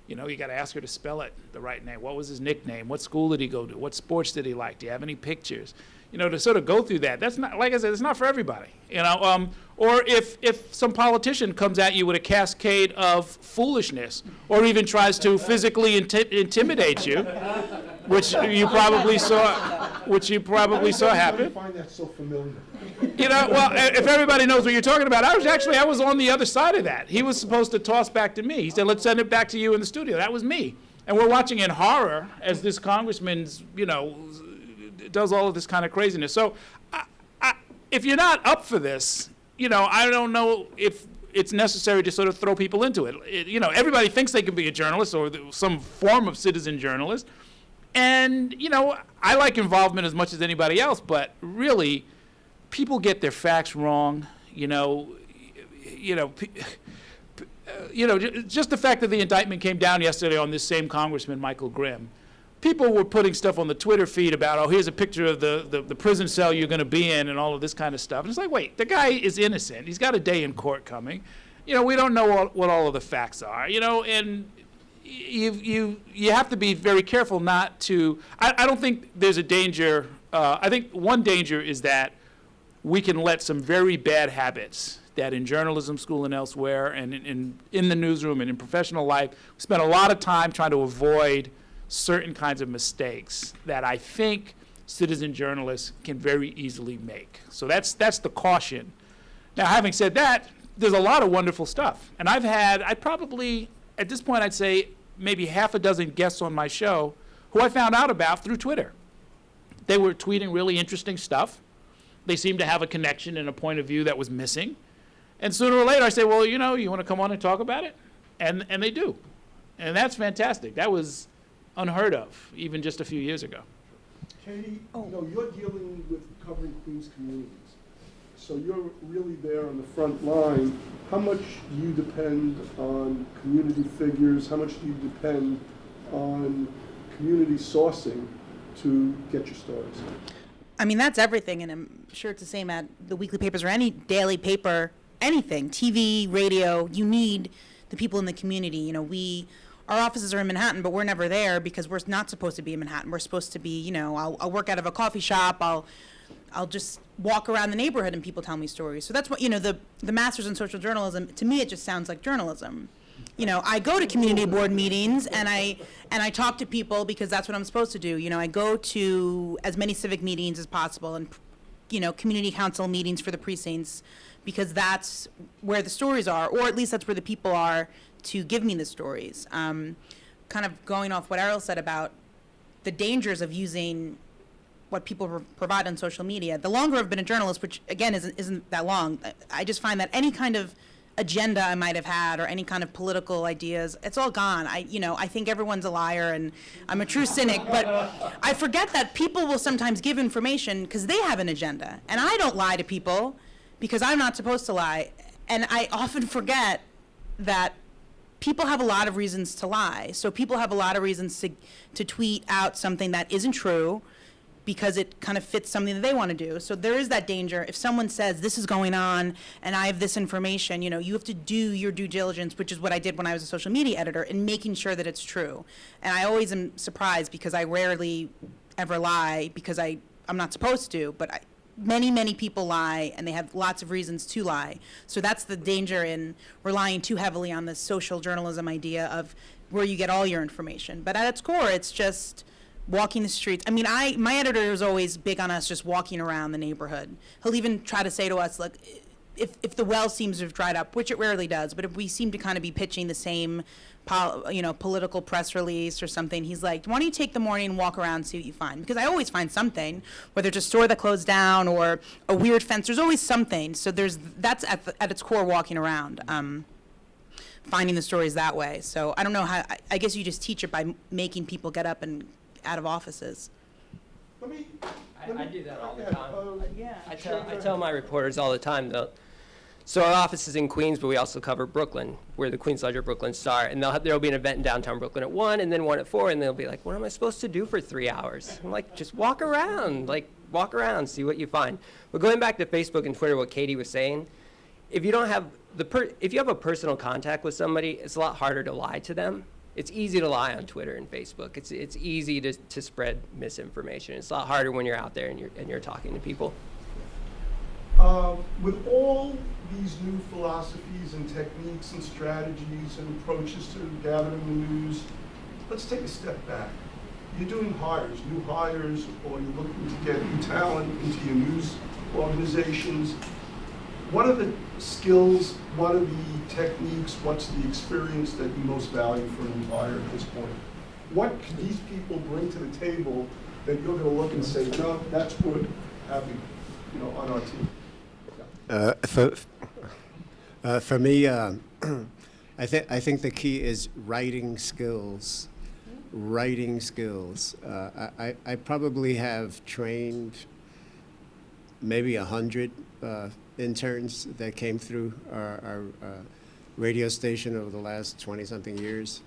You know, you got to ask her to spell it the right name. What was his nickname? What school did he go to? What sports did he like? Do you have any pictures? You know, to sort of go through that. That's not, like I said, it's not for everybody. You know, or if some politician comes at you with a cascade of foolishness, or even tries to physically intimidate you, which you probably saw happen. I find that so familiar. You know, well, if everybody knows what you're talking about, I was on the other side of that. He was supposed to toss back to me. He said, let's send it back to you in the studio. That was me. And we're watching in horror as this congressman's, you know, does all of this kind of craziness. So if you're not up for this, you know, I don't know if it's necessary to sort of throw people into it. You know, everybody thinks they can be a journalist or some form of citizen journalist. And, you know, I like involvement as much as anybody else, but really, people get their facts wrong. You know, just the fact that the indictment came down yesterday on this same Congressman, Michael Grimm. People were putting stuff on the Twitter feed about, oh, here's a picture of the prison cell you're going to be in and all of this kind of stuff. And it's like, wait, the guy is innocent. He's got a day in court coming. You know, we don't know what all of the facts are, you know, and you have to be very careful not to, I don't think there's a danger. I think one danger is that we can let some very bad habits that in journalism school and elsewhere and in the newsroom and in professional life, we spend a lot of time trying to avoid certain kinds of mistakes that I think citizen journalists can very easily make. So that's the caution. Now, having said that, there's a lot of wonderful stuff. And I'd probably, at this point, I'd say maybe half a dozen guests on my show who I found out about through Twitter. They were tweeting really interesting stuff. They seemed to have a connection and a point of view that was missing. And sooner or later, I say, well, you know, you want to come on and talk about it? And they do. And that's fantastic. That was unheard of, even just a few years ago. Katie, you know, you're dealing with covering Queens communities. So you're really there on the front line. How much do you depend on community figures? How much do you depend on community sourcing to get your stories? I mean, that's everything, and I'm sure it's the same at the weekly papers or any daily paper anything, TV, radio, you need the people in the community. You know, our offices are in Manhattan, but we're never there because we're not supposed to be in Manhattan. We're supposed to be, you know, I'll work out of a coffee shop. I'll just walk around the neighborhood and people tell me stories. So that's what, you know, the master's in social journalism, to me, it just sounds like journalism. You know, I go to community board meetings and I talk to people because that's what I'm supposed to do. You know, I go to as many civic meetings as possible and, you know, community council meetings for the precincts because that's where the stories are, or at least that's where the people are to give me the stories. Kind of going off what Errol said about the dangers of using what people provide on social media. The longer I've been a journalist, which again isn't that long, I just find that any kind of agenda I might have had or any kind of political ideas, it's all gone. I think everyone's a liar and I'm a true cynic, but I forget that people will sometimes give information because they have an agenda. And I don't lie to people because I'm not supposed to lie. And I often forget that people have a lot of reasons to lie. So people have a lot of reasons to tweet out something that isn't true because it kind of fits something that they want to do. So there is that danger. If someone says, this is going on, and I have this information, you know, you have to do your due diligence, which is what I did when I was a social media editor, in making sure that it's true. And I always am surprised because I rarely ever lie because I'm not supposed to, but many people lie, and they have lots of reasons to lie. So that's the danger in relying too heavily on the social journalism idea of where you get all your information. But at its core, it's just walking the streets. I mean, my editor is always big on us just walking around the neighborhood. He'll even try to say to us, look, if the well seems to have dried up, which it rarely does, but if we seem to kind of be pitching the same political press release or something, he's like, why don't you take the morning and walk around and see what you find? Because I always find something, whether it's a store that closed down or a weird fence, there's always something. So that's at its core walking around, finding the stories that way. So I don't know how, I guess you just teach it by making people get up and out of offices. I do that all the time. Yeah. I tell my reporters all the time, though. So our office is in Queens, but we also cover Brooklyn. We're the Queens Ledger Brooklyn Star, and there'll be an event in downtown Brooklyn at 1 and then one at 4, and they'll be like, what am I supposed to do for 3 hours? I'm like, just walk around, see what you find. But going back to Facebook and Twitter, what Katie was saying, if you don't have if you have a personal contact with somebody, it's a lot harder to lie to them. It's easy to lie on Twitter and Facebook. It's easy to spread misinformation. It's a lot harder when you're out there and you're talking to people. With all these new philosophies and techniques and strategies and approaches to gathering the news, let's take a step back. You're doing new hires, or you're looking to get new talent into your news organizations. What are the skills, what are the techniques, what's the experience that you most value for a new hire at this point? What can these people bring to the table that you're going to look and say, no, that's good having, on our team? For me, I think the key is writing skills. Writing skills. I probably have trained maybe 100 interns that came through our radio station over the last 20-something years,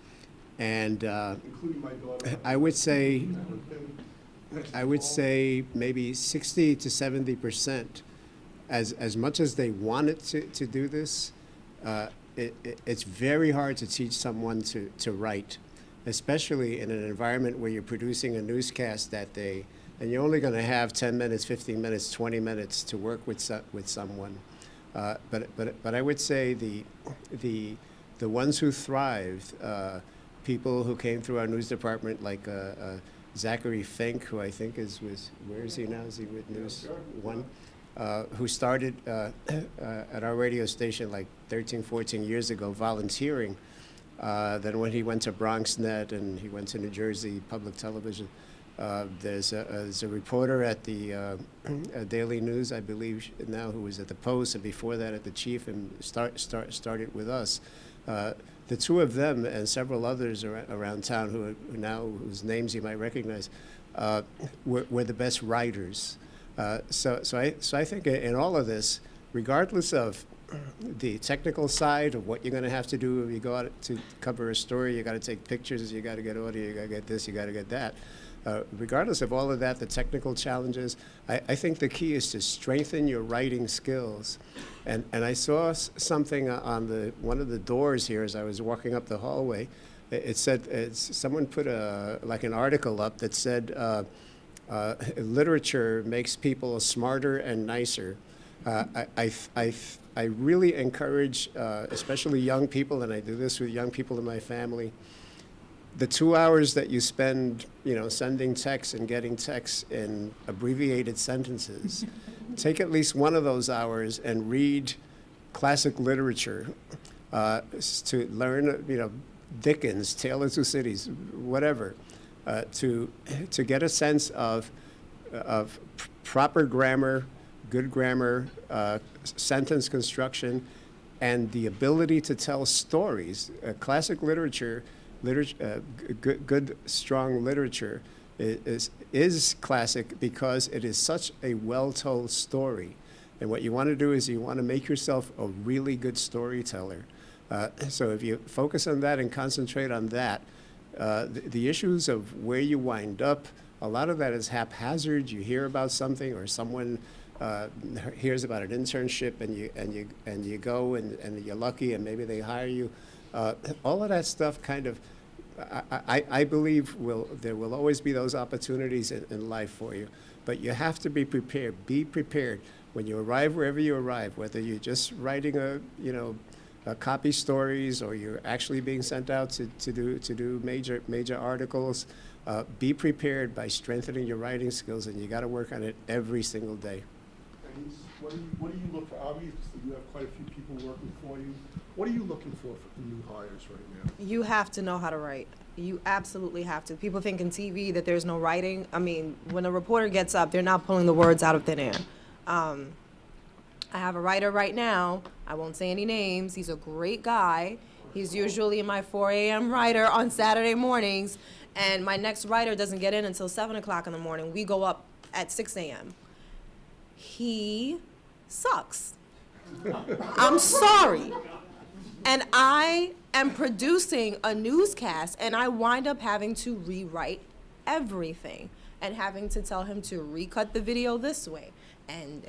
and Including my daughter. I would say maybe 60 to 70%. As much as they wanted to do this, it's very hard to teach someone to write, especially in an environment where you're producing a newscast that day, and you're only going to have 10 minutes, 15 minutes, 20 minutes to work with someone. But I would say the ones who thrived, people who came through our news department, like Zachary Fink, who I think where is he now? Is he with News One? Who started at our radio station like 13, 14 years ago, volunteering. Then when he went to BronxNet and he went to New Jersey Public Television, there's a reporter at the Daily News, I believe now, who was at the Post, and before that at the Chief, and started with us. The two of them and several others around town whose names you might recognize, were the best writers. So I think in all of this, regardless of the technical side of what you're going to have to do if you go out to cover a story, you got to take pictures, you got to get audio, you got to get this, you got to get that. regardless of all of that, the technical challenges, I think the key is to strengthen your writing skills. And I saw something on one of the doors here as I was walking up the hallway. It said, someone put like an article up that said, literature makes people smarter and nicer. I really encourage, especially young people, and I do this with young people in my family, the 2 hours that you spend, sending texts and getting texts in abbreviated sentences, take at least one of those hours and read classic literature to learn, Dickens, Tale of Two Cities, whatever, to get a sense of proper grammar, good grammar, sentence construction, and the ability to tell stories. Classic literature, good, strong literature is classic because it is such a well-told story. And what you want to do is you want to make yourself a really good storyteller. So if you focus on that and concentrate on that, the issues of where you wind up, a lot of that is haphazard. You hear about something or someone hears about an internship and you go and you're lucky and maybe they hire you. All of that stuff kind of, I believe there will always be those opportunities in life for you, but you have to be prepared. Be prepared when you arrive wherever you arrive, whether you're just writing copy stories or you're actually being sent out to do major articles. Be prepared by strengthening your writing skills, and you got to work on it every single day. And what do you look for? Obviously, you have quite a few people working for you. What are you looking for new hires right now? You have to know how to write. You absolutely have to. People think in TV that there's no writing. I mean, when a reporter gets up, they're not pulling the words out of thin air. I have a writer right now. I won't say any names. He's a great guy. He's usually my 4 a.m. writer on Saturday mornings, and my next writer doesn't get in until 7 o'clock in the morning. We go up at 6 a.m. He sucks. I'm sorry. And I am producing a newscast, and I wind up having to rewrite everything and having to tell him to recut the video this way and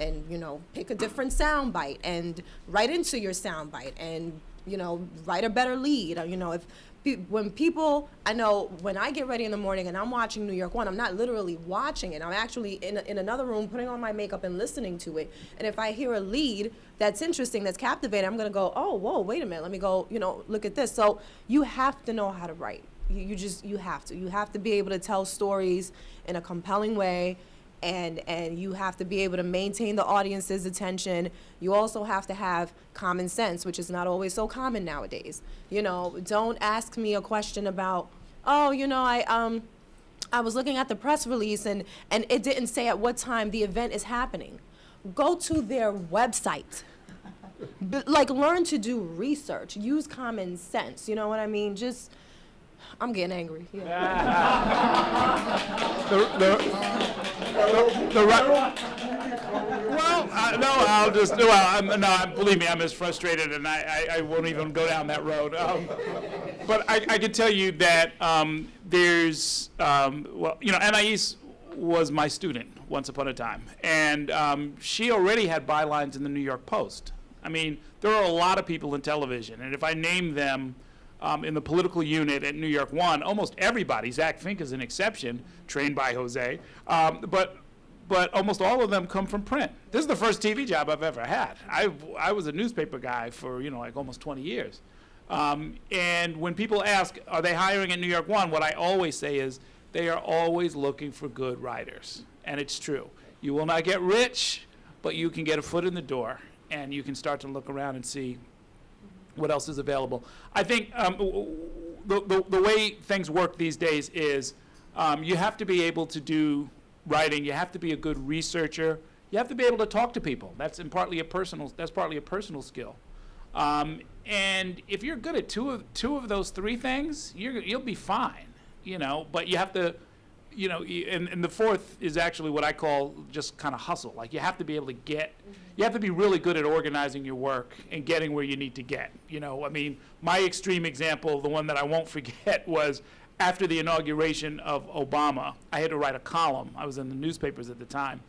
pick a different sound bite and write into your sound bite and, write a better lead. When people, I know when I get ready in the morning and I'm watching New York One, I'm not literally watching it. I'm actually in another room putting on my makeup and listening to it. And if I hear a lead that's interesting, that's captivating, I'm going to go, oh, whoa, wait a minute. Let me go, look at this. So you have to know how to write. You have to. You have to be able to tell stories in a compelling way. And you have to be able to maintain the audience's attention. You also have to have common sense, which is not always so common nowadays. Don't ask me a question about, I was looking at the press release and it didn't say at what time the event is happening. Go to their website. Learn to do research. Use common sense. You know what I mean? I'm getting angry. Yeah. Believe me, I'm as frustrated, and I won't even go down that road. But I can tell you that there's, Annais was my student once upon a time, and she already had bylines in the New York Post. I mean, there are a lot of people in television, and if I name them, in the political unit at New York One, almost everybody, Zach Fink is an exception, trained by Jose, but almost all of them come from print. This is the first TV job I've ever had. I was a newspaper guy for, almost 20 years. And when people ask, are they hiring at New York One, what I always say is, they are always looking for good writers. And it's true. You will not get rich, but you can get a foot in the door, and you can start to look around and see what else is available. I think the way things work these days is you have to be able to do writing. You have to be a good researcher. You have to be able to talk to people. That's partly a personal skill. And if you're good at two of those three things, you'll be fine. But you have to. And the fourth is actually what I call just kind of hustle. Like you have to be able to you have to be really good at organizing your work and getting where you need to get. My extreme example, the one that I won't forget, was after the inauguration of Obama, I had to write a column. I was in the newspapers at the time.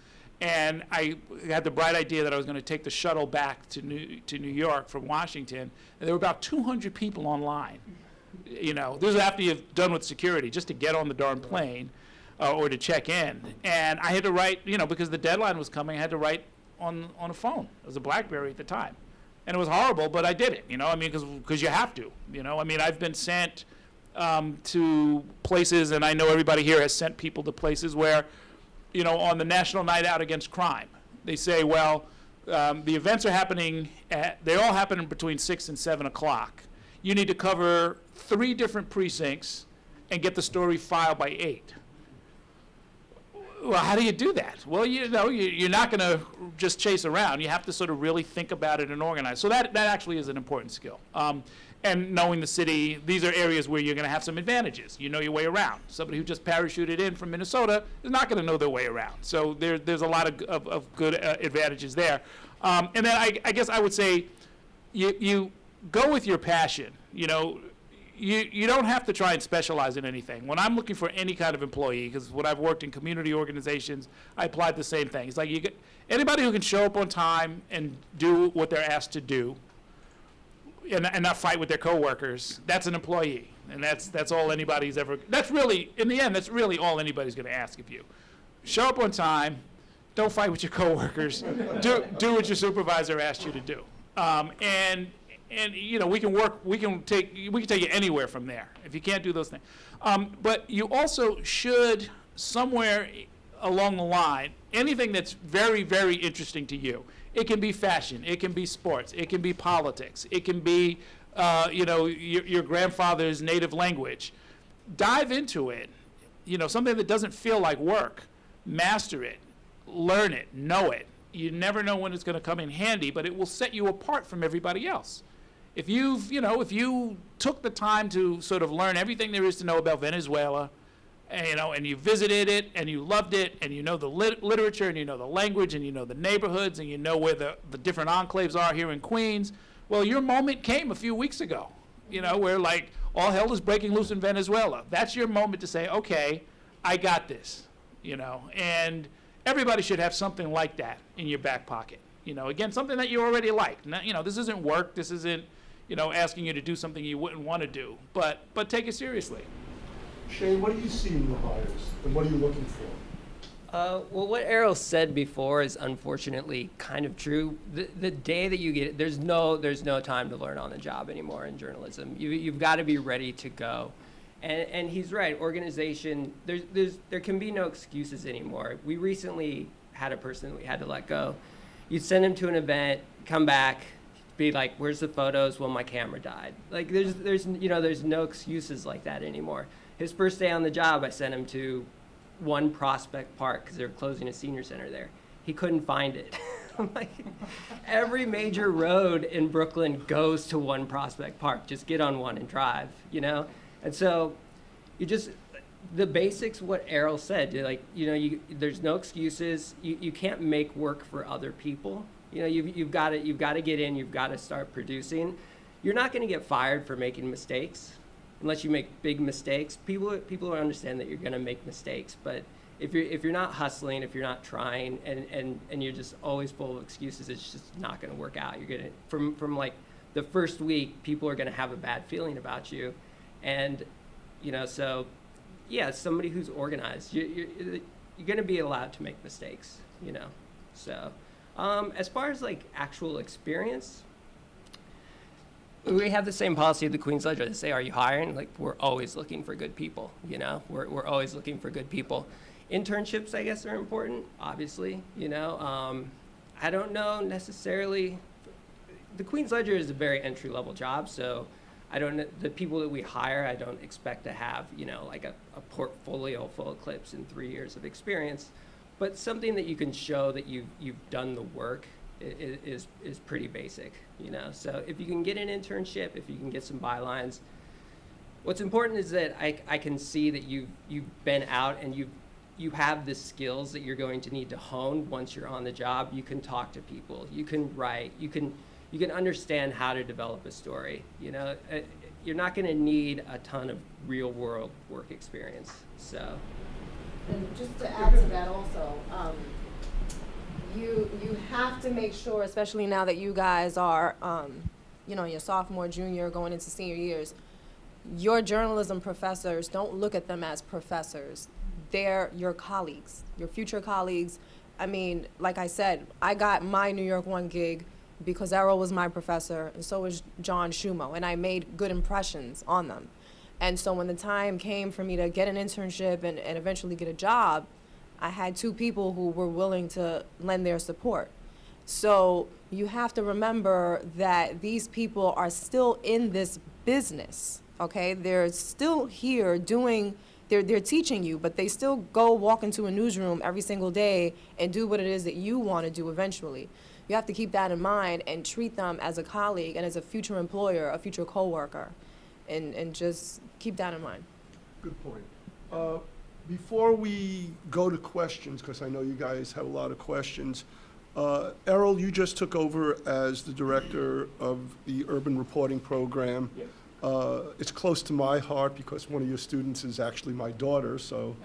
And I had the bright idea that I was going to take the shuttle back to New York from Washington. And there were about 200 people online. You know, this is after you've done with security, just to get on the darn plane or to check in. And I had to write, you know, because the deadline was coming, I had to write on a phone. It was a BlackBerry at the time. And it was horrible, but I did it, you know, I mean, because you have to, you know. I mean, I've been sent to places, and I know everybody here has sent people to places where, you know, on the National Night Out Against Crime, they say, well, the events are happening, they all happen between 6 and 7 o'clock. You need to cover 3 different precincts and get the story filed by 8. Well, how do you do that? Well, you know, you're not going to just chase around. You have to sort of really think about it and organize. So that actually is an important skill. And knowing the city, these are areas where you're going to have some advantages. You know your way around. Somebody who just parachuted in from Minnesota is not going to know their way around. So there's a lot of good advantages there. And then I guess I would say you go with your passion. You know, you don't have to try and specialize in anything. When I'm looking for any kind of employee, because when I've worked in community organizations, I applied the same thing. It's like anybody who can show up on time and do what they're asked to do, and not fight with their coworkers, that's an employee. And that's all anybody's ever, that's really, in the end, that's really all anybody's going to ask of you. Show up on time, don't fight with your coworkers, do what your supervisor asked you to do. And you know, we can take you anywhere from there if you can't do those things. But you also should, somewhere along the line, anything that's very, very interesting to you. It can be fashion, it can be sports, it can be politics, it can be you know, your grandfather's native language. Dive into it. You know, something that doesn't feel like work. Master it, learn it, know it. You never know when it's going to come in handy, but it will set you apart from everybody else. If you took the time to sort of learn everything there is to know about Venezuela, and, you know, and you visited it, and you loved it, and you know the literature, and you know the language, and you know the neighborhoods, and you know where the different enclaves are here in Queens, well, your moment came a few weeks ago, you know, where like all hell is breaking loose in Venezuela. That's your moment to say, okay, I got this, you know, and everybody should have something like that in your back pocket. You know, again, something that you already like. You know, this isn't work, this isn't, you know, asking you to do something you wouldn't want to do, but take it seriously. Shane, what do you see in the hires, and what are you looking for? Well, what Errol said before is unfortunately kind of true. The day that you get it, there's no time to learn on the job anymore in journalism. You've got to be ready to go. And he's right. Organization, there can be no excuses anymore. We recently had a person that we had to let go. You'd send him to an event, come back, be like, "Where's the photos?" "Well, my camera died." Like there's no excuses like that anymore. His first day on the job, I sent him to One Prospect Park because they were closing a senior center there. He couldn't find it. I'm like, every major road in Brooklyn goes to One Prospect Park. Just get on one and drive, you know? And so the basics, what Errol said, like, you know, there's no excuses. You can't make work for other people. You know, you've got to get in, you've got to start producing. You're not going to get fired for making mistakes unless you make big mistakes. People understand that you're going to make mistakes, but if you're not hustling, if you're not trying, and you're just always full of excuses, it's just not going to work out. You're going to from like the first week, people are going to have a bad feeling about you, and you know, so yeah, somebody who's organized, you're going to be allowed to make mistakes, you know. So as far as like actual experience, we have the same policy at the Queen's Ledger. They say, "Are you hiring?" Like, we're always looking for good people, you know? We're always looking for good people. Internships, I guess, are important, obviously, you know? I don't know necessarily. The Queen's Ledger is a very entry-level job, so I don't know, the people that we hire, I don't expect to have, you know, like a portfolio full of clips and 3 years of experience, but something that you can show that you've done the work is pretty basic, you know. So if you can get an internship, if you can get some bylines, what's important is that I can see that you've been out and you have the skills that you're going to need to hone once you're on the job. You can talk to people, you can write, you you can understand how to develop a story. You know, you're not going to need a ton of real world work experience. So, And just to add to that also, you have to make sure, especially now that you guys are, your sophomore, junior, going into senior years, your journalism professors, don't look at them as professors. They're your colleagues, your future colleagues. I mean, like I said, I got my New York One gig because Errol was my professor, and so was John Schumo, and I made good impressions on them. And so when the time came for me to get an internship and eventually get a job, I had two people who were willing to lend their support. So you have to remember that these people are still in this business, okay? They're still here doing, they're teaching you, but they still go walk into a newsroom every single day and do what it is that you want to do eventually. You have to keep that in mind and treat them as a colleague and as a future employer, a future coworker, and just keep that in mind. Good point. Before we go to questions, because I know you guys have a lot of questions, Errol, you just took over as the director of the urban reporting program. Yes. It's close to my heart because one of your students is actually my daughter, so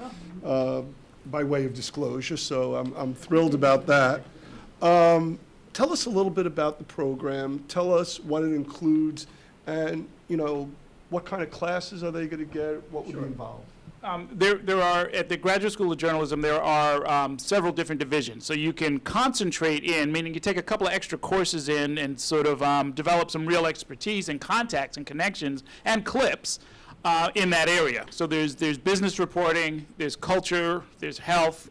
by way of disclosure, so I'm thrilled about that. Tell us a little bit about the program. Tell us what it includes, and what kind of classes are they going to get? What would be involved? There are, at the Graduate School of Journalism, there are several different divisions. So you can concentrate in, meaning you take a couple of extra courses in and sort of develop some real expertise and contacts and connections and clips in that area. So there's business reporting, there's culture, there's health,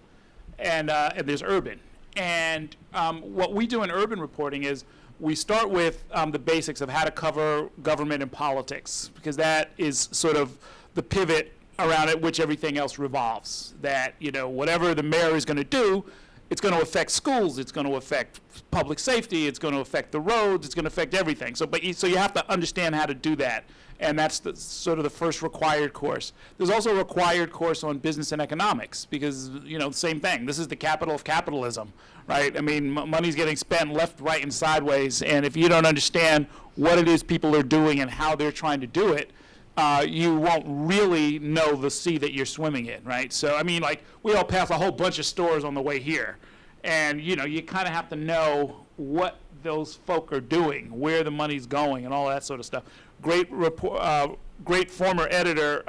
and there's urban. And what we do in urban reporting is we start with the basics of how to cover government and politics, because that is sort of the pivot around it which everything else revolves. That, whatever the mayor is going to do, it's going to affect schools, it's going to affect public safety, it's going to affect the roads, it's going to affect everything. So you have to understand how to do that. And that's sort of the first required course. There's also a required course on business and economics because, same thing. This is the capital of capitalism, right? I mean, money's getting spent left, right, and sideways. And if you don't understand what it is people are doing and how they're trying to do it, you won't really know the sea that you're swimming in, right? So, I mean, like, we all pass a whole bunch of stores on the way here. And, you kind of have to know what those folk are doing, where the money's going, and all that sort of stuff. Great former editor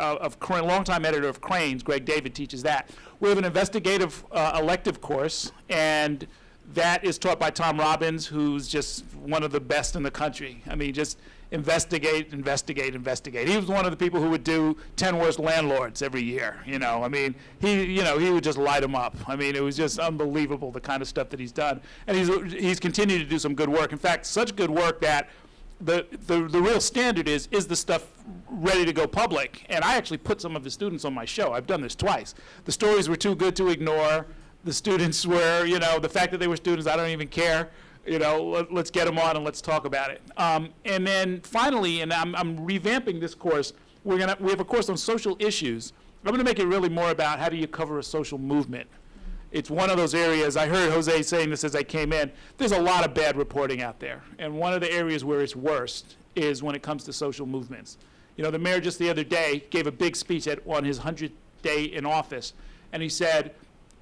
longtime editor of Cranes, Greg David, teaches that. We have an investigative elective course, and that is taught by Tom Robbins, who's just one of the best in the country. I mean, just investigate. He was one of the people who would do 10 Worst Landlords every year, I mean, he would just light them up. I mean, it was just unbelievable, the kind of stuff that he's done. And he's continued to do some good work. In fact, such good work that the real standard is the stuff ready to go public? And I actually put some of the students on my show. I've done this twice. The stories were too good to ignore. The students were, the fact that they were students, I don't even care. Let's get them on and let's talk about it. And then finally, and I'm revamping this course, we have a course on social issues. I'm going to make it really more about how do you cover a social movement. It's one of those areas, I heard Jose saying this as I came in, there's a lot of bad reporting out there. And one of the areas where it's worst is when it comes to social movements. The mayor just the other day gave a big speech on his 100th day in office, and he said,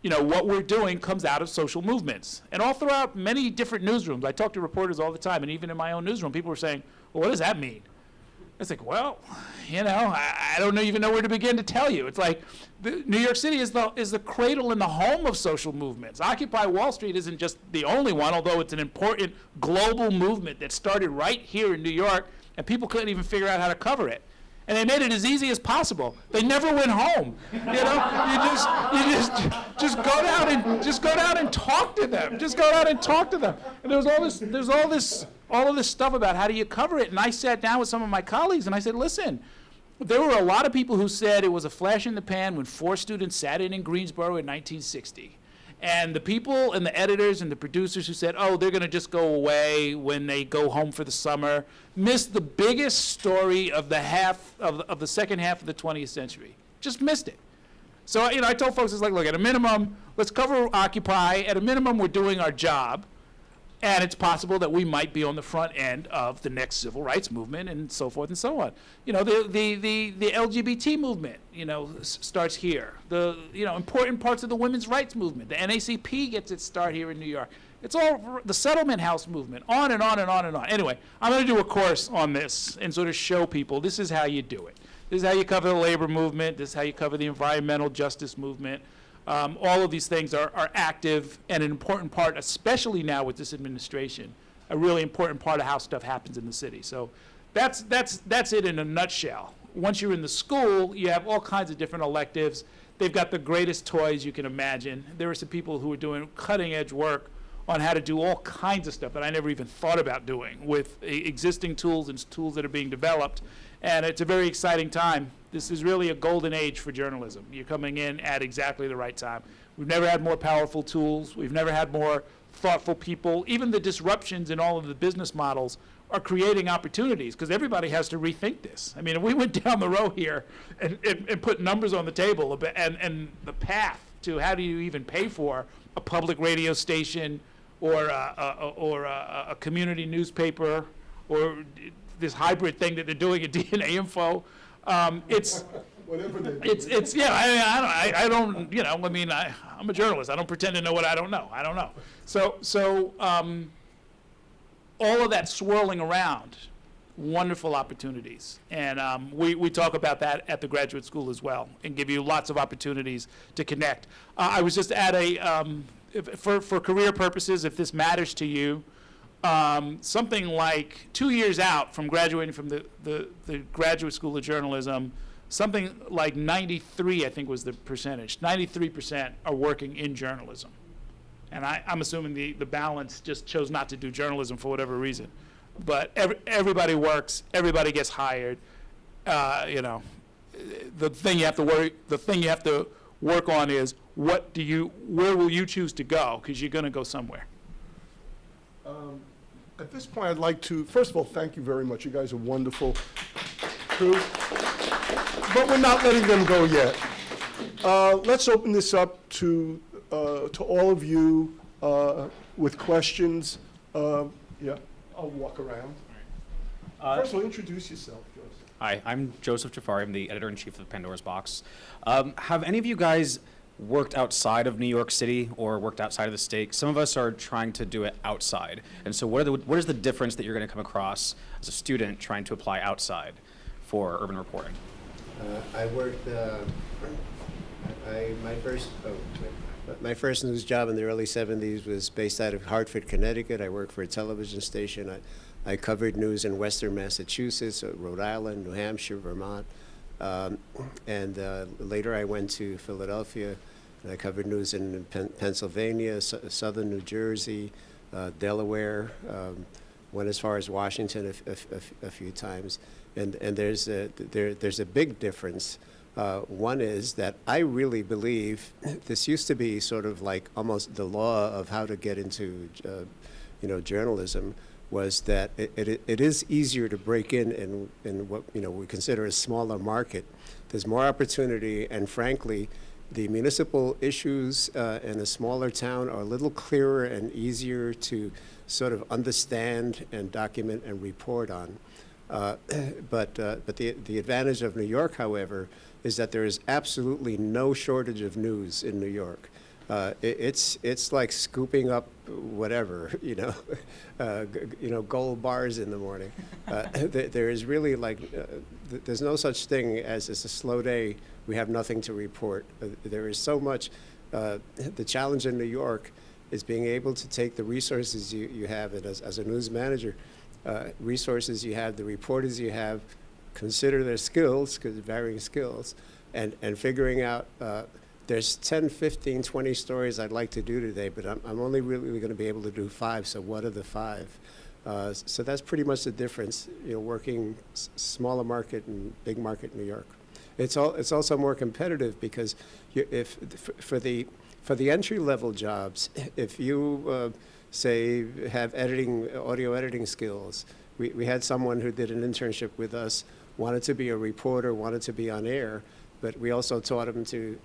what we're doing comes out of social movements. And all throughout many different newsrooms, I talk to reporters all the time, and even in my own newsroom, people were saying, well, what does that mean? It's like, well, I don't even know where to begin to tell you. It's like New York City is the cradle and the home of social movements. Occupy Wall Street isn't just the only one, although it's an important global movement that started right here in New York, and people couldn't even figure out how to cover it. And they made it as easy as possible. They never went home. You just go down and talk to them. Just go down and talk to them. And there's all of this stuff about how do you cover it. And I sat down with some of my colleagues and I said, listen, there were a lot of people who said it was a flash in the pan when 4 students sat in Greensboro in 1960. And the people and the editors and the producers who said, oh, they're going to just go away when they go home for the summer, missed the biggest story of the second half of the 20th century. Just missed it. So, I told folks, it's like, look, at a minimum, let's cover Occupy. At a minimum, we're doing our job. And it's possible that we might be on the front end of the next civil rights movement and so forth and so on. You know, the LGBT movement, you know, starts here. The, you know, important parts of the women's rights movement. The NAACP gets its start here in New York. It's all the settlement house movement, on and on and on and on. Anyway, I'm going to do a course on this and sort of show people this is how you do it. This is how you cover the labor movement. This is how you cover the environmental justice movement. All of these things are active and an important part, especially now with this administration, a really important part of how stuff happens in the city. So that's it in a nutshell. Once you're in the school, you have all kinds of different electives. They've got the greatest toys you can imagine. There are some people who are doing cutting edge work on how to do all kinds of stuff that I never even thought about doing with existing tools and tools that are being developed. And it's a very exciting time. This is really a golden age for journalism. You're coming in at exactly the right time. We've never had more powerful tools. We've never had more thoughtful people. Even the disruptions in all of the business models are creating opportunities because everybody has to rethink this. I mean, if we went down the row here and put numbers on the table and the path to how do you even pay for a public radio station or a community newspaper or this hybrid thing that they're doing at DNA Info, it's Whatever they do. it's yeah. I don't you know. I mean, I'm a journalist. I don't pretend to know what I don't know. I don't know. So all of that swirling around, wonderful opportunities, and we talk about that at the graduate school as well, and give you lots of opportunities to connect. I was just at a for career purposes, if this matters to you. Something like 2 years out from graduating from the Graduate School of Journalism, something like 93, I think was the percentage, 93% are working in journalism. And I'm assuming the balance just chose not to do journalism for whatever reason. But everybody works, everybody gets hired. You know, the thing you have to work on is where will you choose to go? Because you're going to go somewhere. At this point, I'd like to, first of all, thank you very much. You guys are wonderful crew. But we're not letting them go yet. Let's open this up to all of you with questions. Yeah, I'll walk around. First of all, introduce yourself, Joseph. Hi, I'm Joseph Jafari. I'm the editor-in-chief of Pandora's Box. Have any of you guys worked outside of New York City or worked outside of the state? Some of us are trying to do it outside. And so what is the difference that you're going to come across as a student trying to apply outside for urban reporting? I worked, my first news job in the early 70s was based out of Hartford, Connecticut. I worked for a television station. I covered news in Western Massachusetts, Rhode Island, New Hampshire, Vermont. And later I went to Philadelphia, and I covered news in Pennsylvania, southern New Jersey, Delaware, went as far as Washington a few times. And there's a big difference. One is that I really believe this used to be sort of like almost the law of how to get into journalism, was that it is easier to break in what we consider a smaller market. There's more opportunity, and frankly, the municipal issues in a smaller town are a little clearer and easier to sort of understand and document and report on. But the advantage of New York, however, is that there is absolutely no shortage of news in New York. It's like scooping up whatever, gold bars in the morning. There is really there's no such thing as it's a slow day, we have nothing to report. There is so much. The challenge in New York is being able to take the resources you have, and as a news manager, resources you have, the reporters you have, consider their skills, because varying skills, and figuring out there's 10, 15, 20 stories I'd like to do today, but I'm only really going to be able to do 5, so what are the 5? So that's pretty much the difference, working smaller market and big market New York. It's also more competitive because for the entry-level jobs, if you, say, have audio editing skills, we had someone who did an internship with us, wanted to be a reporter, wanted to be on air, but we also taught him to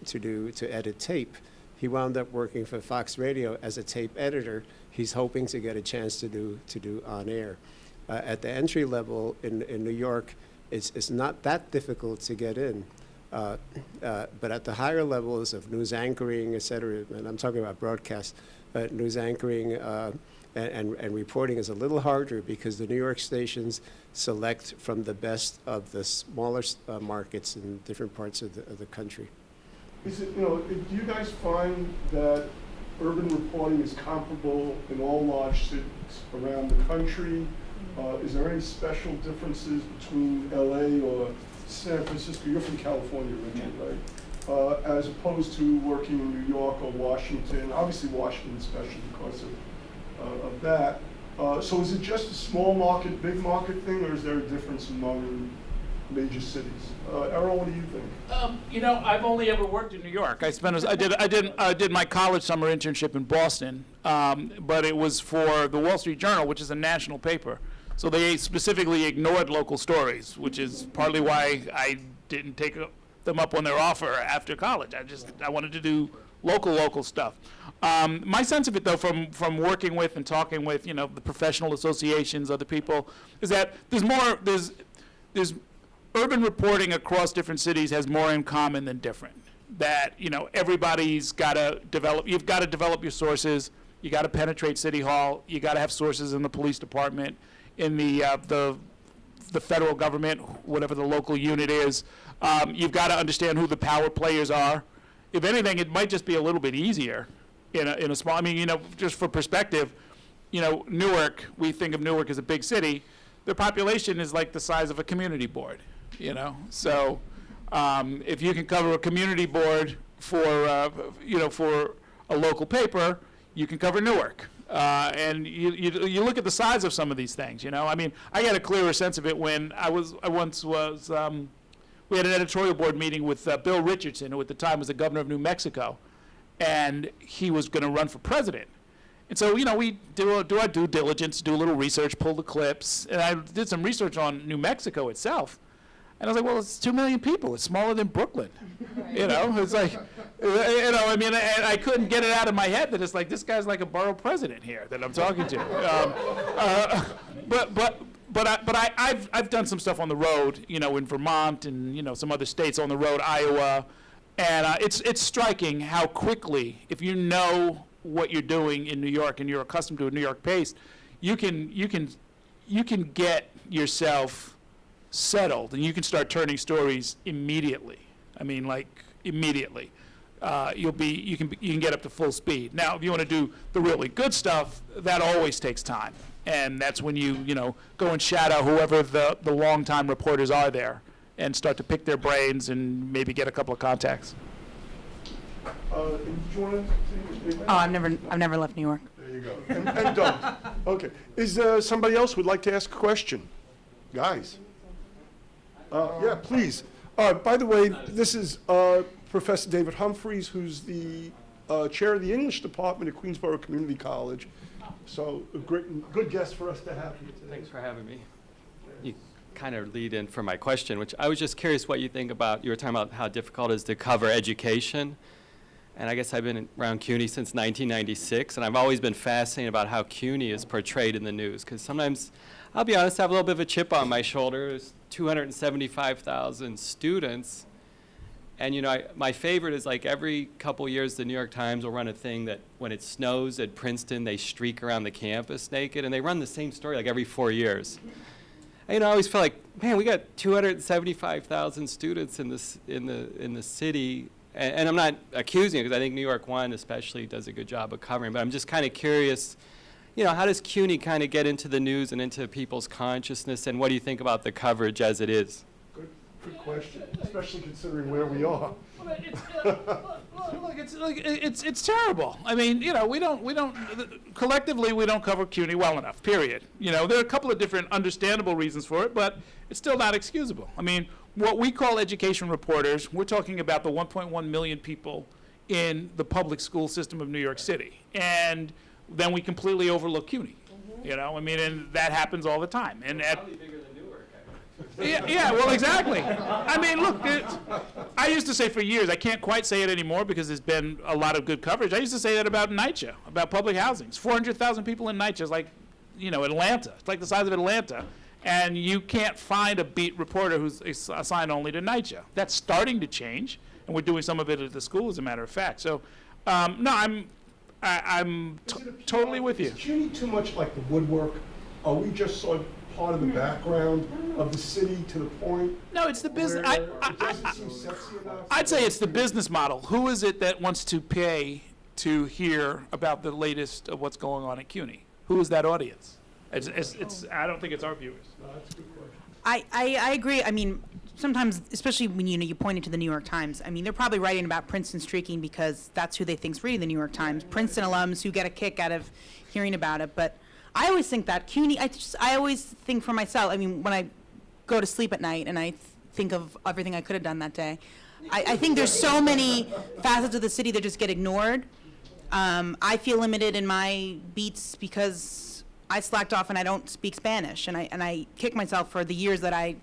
edit tape. He wound up working for Fox Radio as a tape editor. He's hoping to get a chance to do on air. At the entry level in New York, it's not that difficult to get in. But at the higher levels of news anchoring, et cetera, and I'm talking about broadcast, news anchoring and reporting is a little harder because the New York stations select from the best of the smaller markets in different parts of the country. Is it, do you guys find that urban reporting is comparable in all large cities around the country? Is there any special differences between LA or San Francisco? You're from California originally, right? As opposed to working in New York or Washington. Obviously Washington especially because of that. So is it just a small market, big market thing, or is there a difference among major cities? Errol, what do you think? I've only ever worked in New York. I did my college summer internship in Boston, but it was for the Wall Street Journal, which is a national paper. So they specifically ignored local stories, which is partly why I didn't take them up on their offer after college. I wanted to do local stuff. My sense of it, though, from working with and talking with, the professional associations, other people, is that there's urban reporting across different cities has more in common than different. That, everybody's got to develop, you've got to develop your sources, you got to penetrate City Hall, you got to have sources in the police department, in the federal government, whatever the local unit is. You've got to understand who the power players are. If anything, it might just be a little bit easier in a small, just for perspective, Newark, we think of Newark as a big city. Their population is like the size of a community board, So if you can cover a community board for a local paper, you can cover Newark. And you look at the size of some of these things, I got a clearer sense of it when we had an editorial board meeting with Bill Richardson, who at the time was the governor of New Mexico, and he was going to run for president. And so, we do our due diligence, do a little research, pull the clips, and I did some research on New Mexico itself. And I was like, well, it's 2 million people. It's smaller than Brooklyn. Right. It's like, and I couldn't get it out of my head that it's like, this guy's like a borough president here that I'm talking to. But I've done some stuff on the road, in Vermont and, some other states on the road, Iowa. And it's striking how quickly, if you know what you're doing in New York and you're accustomed to a New York pace, you can get yourself settled, and you can start turning stories immediately. Immediately. You can get up to full speed. Now, if you want to do the really good stuff, that always takes time, and that's when you go and shadow whoever the longtime reporters are there, and start to pick their brains and maybe get a couple of contacts. Do you want to say? Oh, I've never left New York. There you go. And don't. Okay. Is there somebody else who would like to ask a question? Guys. Yeah, please. By the way, this is Professor David Humphreys, who's the chair of the English department at Queensborough Community College. So a good guest for us to have here today. Thanks for having me. You kind of lead in for my question, which I was just curious what you think about. You were talking about how difficult it is to cover education. And I guess I've been around Cuny since 1996, and I've always been fascinated about how Cuny is portrayed in the news. Because sometimes, I'll be honest, I have a little bit of a chip on my shoulder. There's 275,000 students. And my favorite is like every couple years, the New York Times will run a thing that when it snows at Princeton, they streak around the campus naked, and they run the same story like every 4 years. And I always feel like, man, we got 275,000 students in the city. And I'm not accusing it, because I think New York One especially does a good job of covering, but I'm just kind of curious, how does Cuny kind of get into the news and into people's consciousness, and what do you think about the coverage as it is? Good question, especially considering where we are. It's terrible. Collectively we don't cover Cuny well enough, period. There are a couple of different understandable reasons for it, but it's still not excusable. What we call education reporters, we're talking about the 1.1 million people in the public school system of New York City. And then we completely overlook Cuny, and that happens all the time. And Probably bigger than Newark, Yeah, well, exactly. I mean, look, I used to say for years, I can't quite say it anymore because there's been a lot of good coverage. I used to say that about NYCHA, about public housing. It's 400,000 people in NYCHA. It's like, Atlanta. It's like the size of Atlanta. And you can't find a beat reporter who's assigned only to NYCHA. That's starting to change, and we're doing some of it at the school, as a matter of fact. So, no, I'm totally with you. Is CUNY too much like the woodwork? Are we just sort of part of the background of the city to the point No, it's the business. where it doesn't seem sexy enough? I'd say it's the business model. Who is it that wants to pay to hear about the latest of what's going on at CUNY? Who is that audience? I don't think it's our viewers. That's a good question. I agree. I mean, sometimes, especially when you pointed to the New York Times, I mean, they're probably writing about Princeton streaking because that's who they think's reading the New York Times. Princeton alums who get a kick out of hearing about it. But I always think that CUNY, I always think for myself, I mean, when I go to sleep at night and I think of everything I could have done that day, I think there's so many facets of the city that just get ignored. I feel limited in my beats because I slacked off and I don't speak Spanish, and I kick myself for the years that I,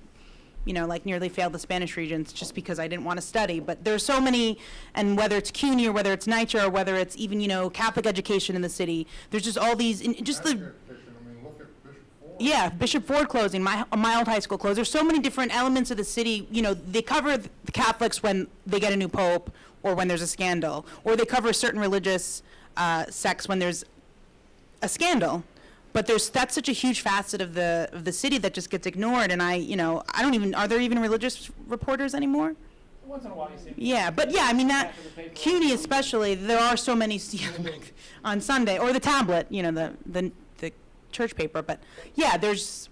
nearly failed the Spanish Regents just because I didn't want to study. But there's so many, and whether it's CUNY or whether it's NYCHA or whether it's even Catholic education in the city, there's just all these, just the. I mean, look at Bishop Ford. Yeah, Bishop Ford closing, my old high school closed. There's so many different elements of the city. They cover the Catholics when they get a new pope or when there's a scandal, or they cover certain religious sects when there's a scandal. But that's such a huge facet of the city that just gets ignored. And I don't even, are there even religious reporters anymore? Once in a while you see. Yeah, but yeah, I mean that CUNY especially, there are so many on Sunday, or the tablet, the church paper. But yeah, there's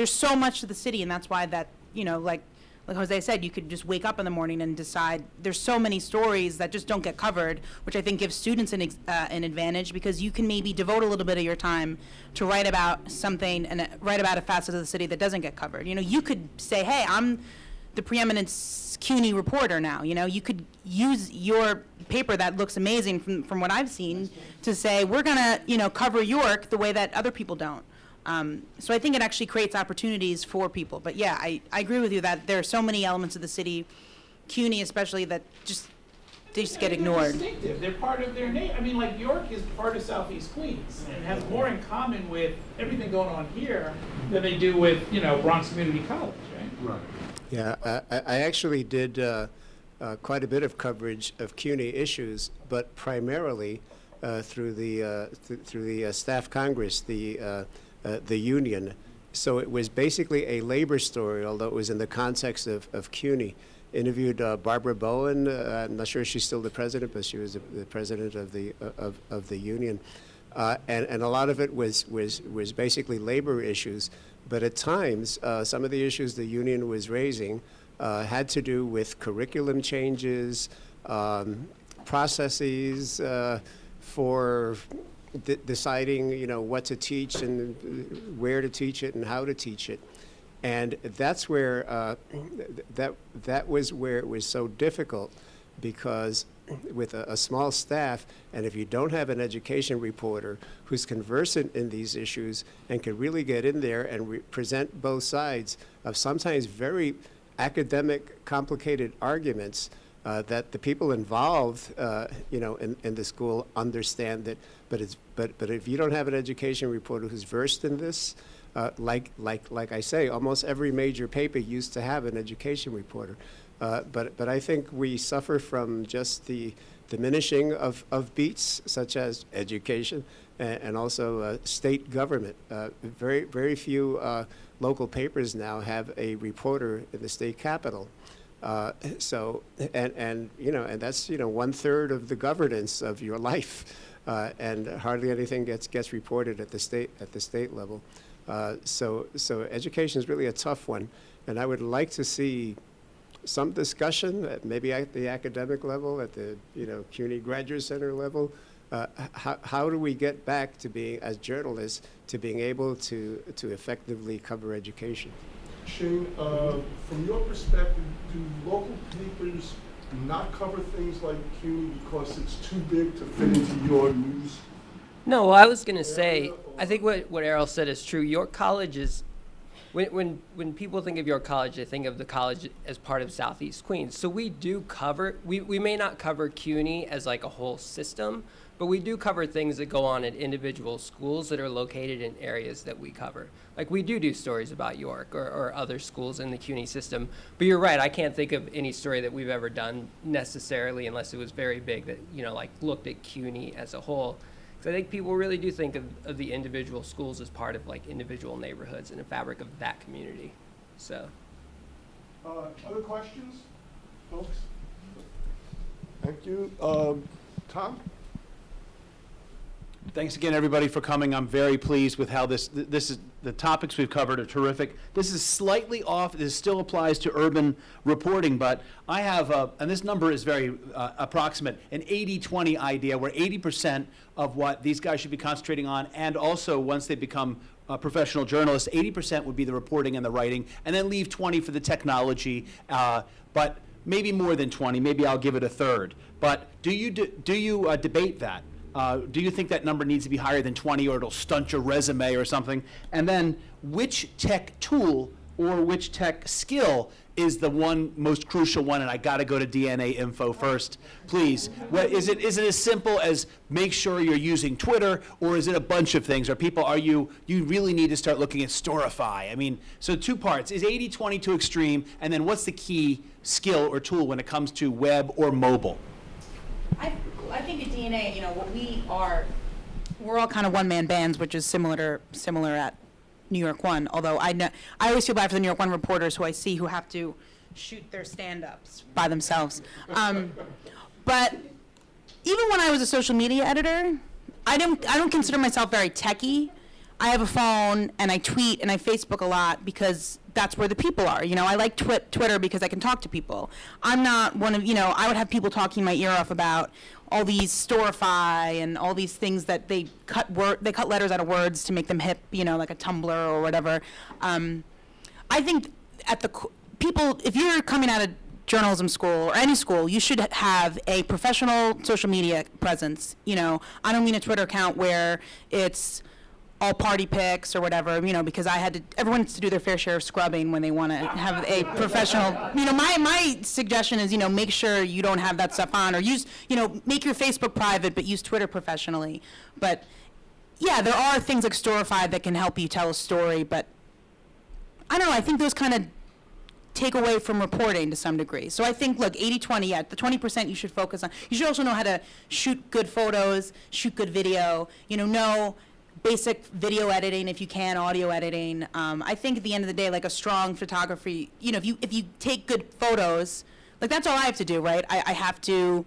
so much to the city, and that's why that like Jose said, you could just wake up in the morning and decide. There's so many stories that just don't get covered, which I think gives students an advantage, because you can maybe devote a little bit of your time to write about something and write about a facet of the city that doesn't get covered. You could say, hey, I'm the preeminent CUNY reporter now. You could use your paper that looks amazing from what I've seen to say, we're gonna cover York the way that other people don't. So I think it actually creates opportunities for people. But yeah, I agree with you that there are so many elements of the city, CUNY especially, that they just get ignored. They're distinctive. They're part of their name. I mean, like York is part of Southeast Queens and has more in common with everything going on here than they do with, Bronx Community College, right? Right. Yeah, I actually did quite a bit of coverage of CUNY issues, but primarily through the Staff Congress, the union. So it was basically a labor story, although it was in the context of CUNY. Interviewed Barbara Bowen. I'm not sure if she's still the president, but she was the president of the union. And a lot of it was basically labor issues. But at times, some of the issues the union was raising had to do with curriculum changes, processes for deciding, what to teach and where to teach it and how to teach it. And that's where that was where it was so difficult, because with a small staff, and if you don't have an education reporter who's conversant in these issues and can really get in there and present both sides of sometimes very academic, complicated arguments that the people involved, in the school understand that. But if you don't have an education reporter who's versed in this, like I say, almost every major paper used to have an education reporter. But I think we suffer from just the diminishing of beats such as education and also state government. Very few local papers now have a reporter in the state capitol. So and that's 1/3 of the governance of your life, and hardly anything gets reported at the state level. So education is really a tough one, and I would like to see some discussion, maybe at the academic level, at the CUNY Graduate Center level. How do we get back to being, as journalists, to being able to effectively cover education? Shane, from your perspective, do local papers not cover things like CUNY because it's too big to fit into your news? No, I was going to say, I think what Errol said is true. York College is when people think of York College, they think of the college as part of Southeast Queens. So we do cover, we may not cover CUNY as like a whole system, but we do cover things that go on at individual schools that are located in areas that we cover. Like we do stories about York or other schools in the CUNY system. But you're right, I can't think of any story that we've ever done necessarily unless it was very big that, like looked at CUNY as a whole. Because I think people really do think of the individual schools as part of like individual neighborhoods and a fabric of that community. So. Other questions, folks? Thank you. Tom? Thanks again, everybody, for coming. I'm very pleased with how this is, the topics we've covered are terrific. This is slightly off. This still applies to urban reporting, but I have, and this number is very approximate, an 80-20 idea where 80% of what these guys should be concentrating on, and also once they become professional journalists, 80% would be the reporting and the writing, and then leave 20 for the technology, but maybe more than 20. Maybe I'll give it a third. But do you debate that? Do you think that number needs to be higher than 20 or it'll stunt your resume or something? And then which tech tool or which tech skill is the one most crucial one? And I got to go to DNA info first, please. Is it as simple as make sure you're using Twitter, or is it a bunch of things? Or you really need to start looking at Storify? I mean, so 2 parts. Is 80-20 too extreme? And then what's the key skill or tool when it comes to web or mobile? I think at DNA, we're all kind of one-man bands, which is similar at New York One. Although I always feel bad for the New York One reporters who I see who have to shoot their stand-ups by themselves. But even when I was a social media editor, I don't consider myself very techie. I have a phone and I tweet and I Facebook a lot because that's where the people are. I like Twitter because I can talk to people. I'm not one of, I would have people talking my ear off about all these Storify and all these things that they cut letters out of words to make them hip, like a Tumblr or whatever. I think people, if you're coming out of journalism school or any school, you should have a professional social media presence. I don't mean a Twitter account where it's all party pics or whatever, because everyone needs to do their fair share of scrubbing when they want to have a professional, my suggestion is, make sure you don't have that stuff on, or use, make your Facebook private, but use Twitter professionally. But yeah, there are things like Storify that can help you tell a story, but I don't know, I think those kind of take away from reporting to some degree. So I think, look, 80-20, yeah, the 20% you should focus on. You should also know how to shoot good photos, shoot good video, know basic video editing if you can, audio editing. I think at the end of the day, like a strong photography, if you take good photos, like that's all I have to do, right? I have to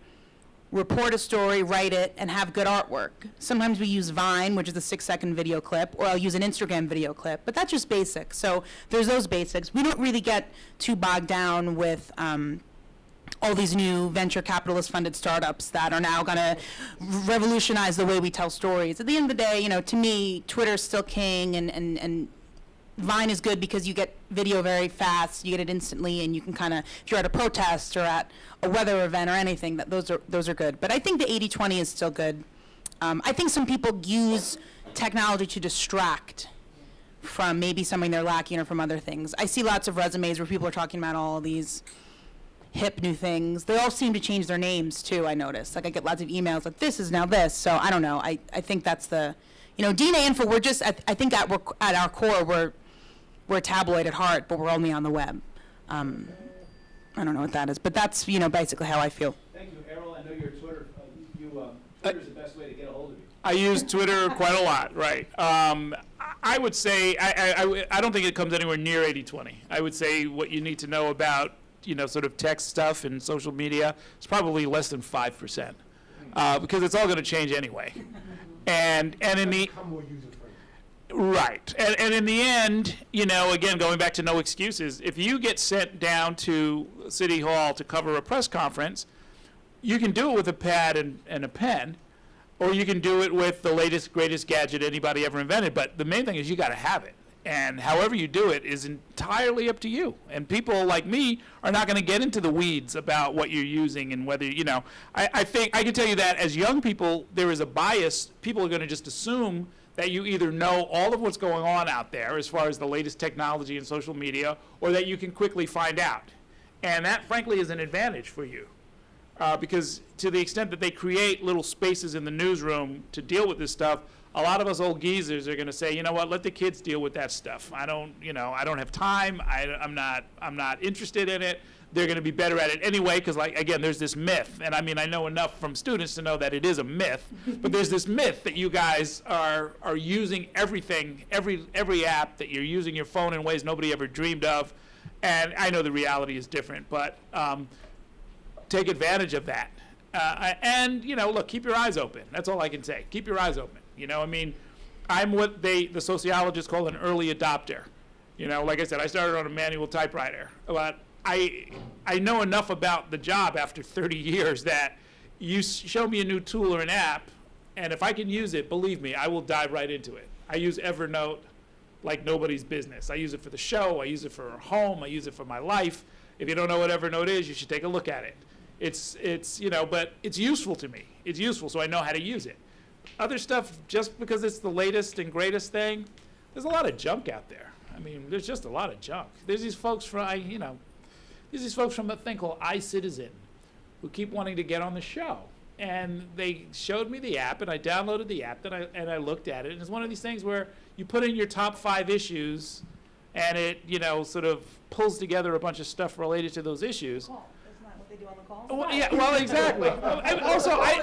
report a story, write it, and have good artwork. Sometimes we use Vine, which is a 6-second video clip, or I'll use an Instagram video clip, but that's just basic. So there's those basics. We don't really get too bogged down with all these new venture capitalist funded startups that are now going to revolutionize the way we tell stories. At the end of the day, to me, Twitter's still king, and Vine is good because you get video very fast, you get it instantly, and you can kind of, if you're at a protest or at a weather event or anything, those are good. But I think the 80-20 is still good. I think some people use technology to distract from maybe something they're lacking or from other things. I see lots of resumes where people are talking about all these hip new things. They all seem to change their names too, I notice. Like I get lots of emails like, this is now this. So I don't know. I think that's the, DNA Info, we're just, I think at our core, we're tabloid at heart, but we're only on the web. I don't know what that is, but that's, basically how I feel. Thank you, Errol. I know you're Twitter. Twitter's the best way to get a hold of you. I use Twitter quite a lot, right? I would say, I don't think it comes anywhere near 80-20. I would say what you need to know about sort of tech stuff and social media, it's probably less than 5%, because it's all going to change anyway. And in the right, and in the end, again, going back to no excuses, if you get sent down to City Hall to cover a press conference, you can do it with a pad and a pen, or you can do it with the latest, greatest gadget anybody ever invented. But the main thing is you got to have it. And however you do it is entirely up to you. And people like me are not going to get into the weeds about what you're using and whether, I think I can tell you that as young people, there is a bias. People are going to just assume that you either know all of what's going on out there as far as the latest technology and social media, or that you can quickly find out. And that, frankly, is an advantage for you. Because to the extent that they create little spaces in the newsroom to deal with this stuff, a lot of us old geezers are going to say, you know what, let the kids deal with that stuff. I don't have time. I'm not interested in it. They're going to be better at it anyway, because, like, again, there's this myth, and I mean, I know enough from students to know that it is a myth, but there's this myth that you guys are using everything, every app, that you're using your phone in ways nobody ever dreamed of, and I know the reality is different, but take advantage of that. And, look, keep your eyes open. That's all I can say. Keep your eyes open. I mean, I'm what the sociologists call an early adopter. Like I said, I started on a manual typewriter, but I know enough about the job after 30 years that you show me a new tool or an app, and if I can use it, believe me, I will dive right into it. I use Evernote like nobody's business. I use it for the show. I use it for home. I use it for my life. If you don't know what Evernote is, you should take a look at it. It's but it's useful to me. It's useful, so I know how to use it. Other stuff, just because it's the latest and greatest thing, there's a lot of junk out there. I mean, there's just a lot of junk. There's these folks from, there's these folks from a thing called iCitizen who keep wanting to get on the show. And they showed me the app, and I downloaded the app, and I looked at it. And it's one of these things where you put in your top 5 issues, and it, sort of pulls together a bunch of stuff related to those issues. Isn't that what they do on the call? Well, yeah, well, exactly. And also, I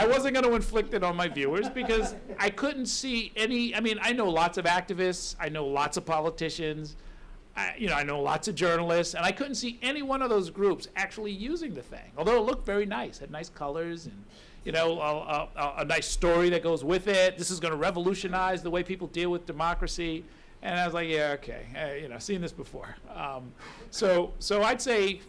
wasn't going to inflict it on my viewers because I couldn't see any. I mean, I know lots of activists. I know lots of politicians. I know lots of journalists, and I couldn't see any one of those groups actually using the thing. Although it looked very nice, had nice colors, and a nice story that goes with it. This is going to revolutionize the way people deal with democracy. And I was like, yeah, okay, seen this before. So I'd say,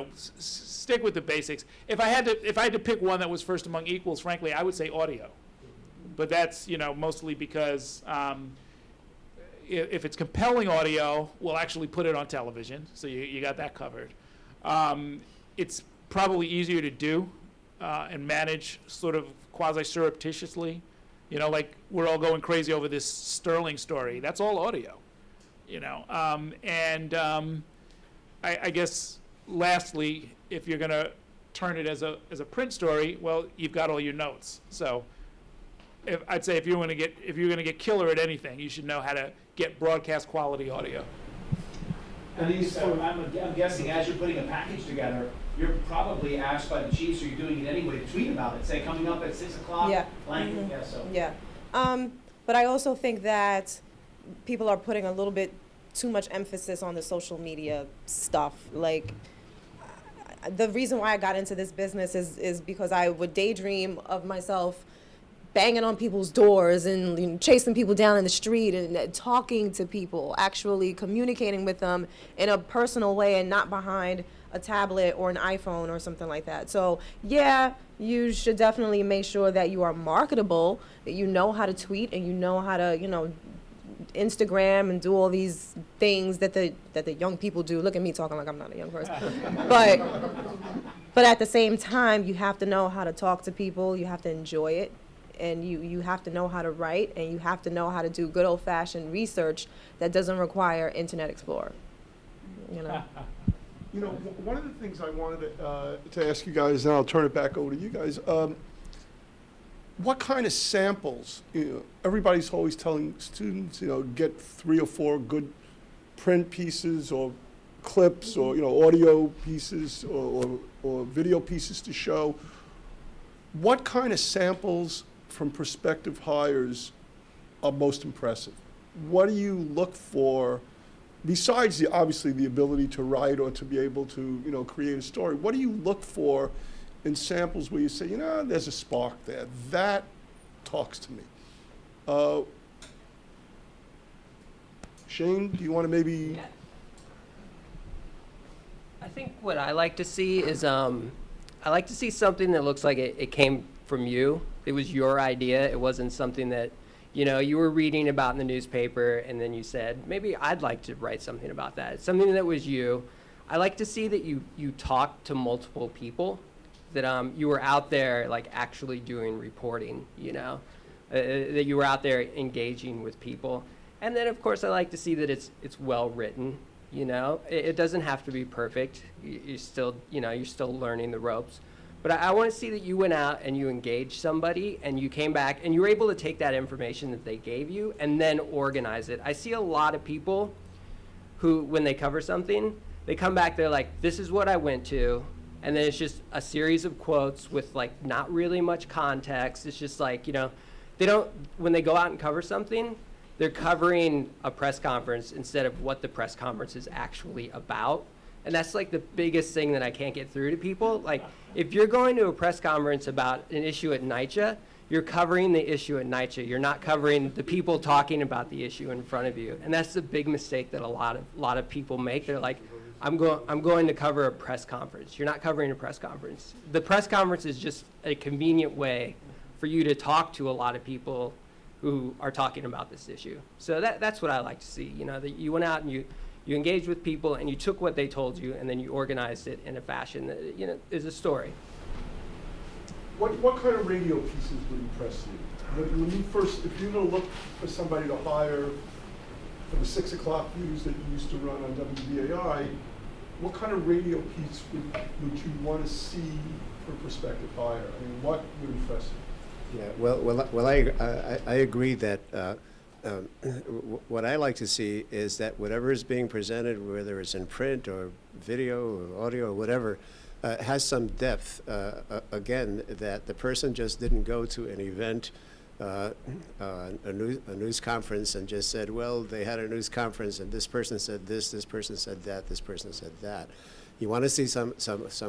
stick with the basics. If I had to pick one that was first among equals, frankly, I would say audio. But that's mostly because if it's compelling audio, we'll actually put it on television, so you got that covered. It's probably easier to do and manage sort of quasi-surreptitiously. Like we're all going crazy over this Sterling story. That's all audio, I guess lastly, if you're going to turn it as a print story, well, you've got all your notes. So I'd say if you're going to get killer at anything, you should know how to get broadcast quality audio. And these, I'm guessing, as you're putting a package together, you're probably asked by the chiefs, or you're doing it anyway, to tweet about it. Say, coming up at 6 o'clock. Yeah. Blank. Mm-hmm. Yeah. So. Yeah. But I also think that people are putting a little bit too much emphasis on the social media stuff. Like, the reason why I got into this business is because I would daydream of myself banging on people's doors and chasing people down in the street and talking to people, actually communicating with them in a personal way and not behind a tablet or an iPhone or something like that. So yeah, you should definitely make sure that you are marketable, that you know how to tweet and you know how to, Instagram and do all these things that the young people do. Look at me talking like I'm not a young person. But at the same time, you have to know how to talk to people, you have to enjoy it. And you have to know how to write, and you have to know how to do good old-fashioned research that doesn't require Internet Explorer. One of the things I wanted to ask you guys, and I'll turn it back over to you guys. What kind of samples? Everybody's always telling students, get 3 or 4 good print pieces or clips or audio pieces or video pieces to show. What kind of samples from prospective hires are most impressive? What do you look for, besides obviously the ability to write or to be able to create a story? What do you look for in samples where you say, there's a spark there, that talks to me? Shane, do you want to maybe? I think what I like to see is I like to see something that looks like it came from you. It was your idea. It wasn't something that you were reading about in the newspaper and then you said, maybe I'd like to write something about that. It's something that was you. I like to see that you talk to multiple people that you were out there like actually doing reporting, that you were out there engaging with people. And then of course I like to see that it's well written, it doesn't have to be perfect. You're still learning the ropes. But I want to see that you went out and you engaged somebody and you came back and you were able to take that information that they gave you and then organize it. I see a lot of people who, when they cover something, they come back, they're like, this is what I went to. And then it's just a series of quotes with like not really much context. It's just like, they don't, when they go out and cover something, they're covering a press conference instead of what the press conference is actually about. And that's like the biggest thing that I can't get through to people. Like, if you're going to a press conference about an issue at NYCHA, you're covering the issue at NYCHA. You're not covering the people talking about the issue in front of you. And that's the big mistake that a lot of people make. They're like, I'm going to cover a press conference. You're not covering a press conference. The press conference is just a convenient way for you to talk to a lot of people who are talking about this issue. So that's what I like to see, that you went out and you engaged with people and you took what they told you and then you organized it in a fashion that, is a story. What kind of radio pieces would impress you? When you first, if you're going to look for somebody to hire for the 6 o'clock news that you used to run on WBAI, what kind of radio piece would you want to see for a prospective hire? I mean, what would impress you? Yeah, well, I agree that what I like to see is that whatever is being presented, whether it's in print or video or audio or whatever, has some depth. Again, that the person just didn't go to an event, a news conference, and just said, well, they had a news conference and this person said this person said that, this person said that. You want to see some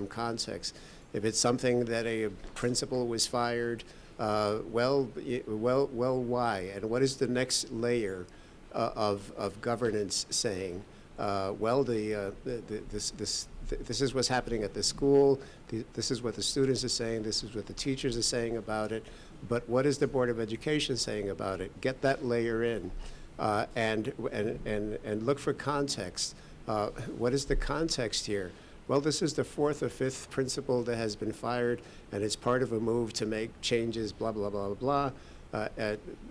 context. If it's something that a principal was fired, well, why? And what is the next layer of governance saying? Well, this is what's happening at the school. This is what the students are saying. This is what the teachers are saying about it. But what is the Board of Education saying about it? Get that layer in, and look for context. What is the context here? Well, this is the 4th or 5th principal that has been fired, and it's part of a move to make changes, blah, blah, blah, blah, blah.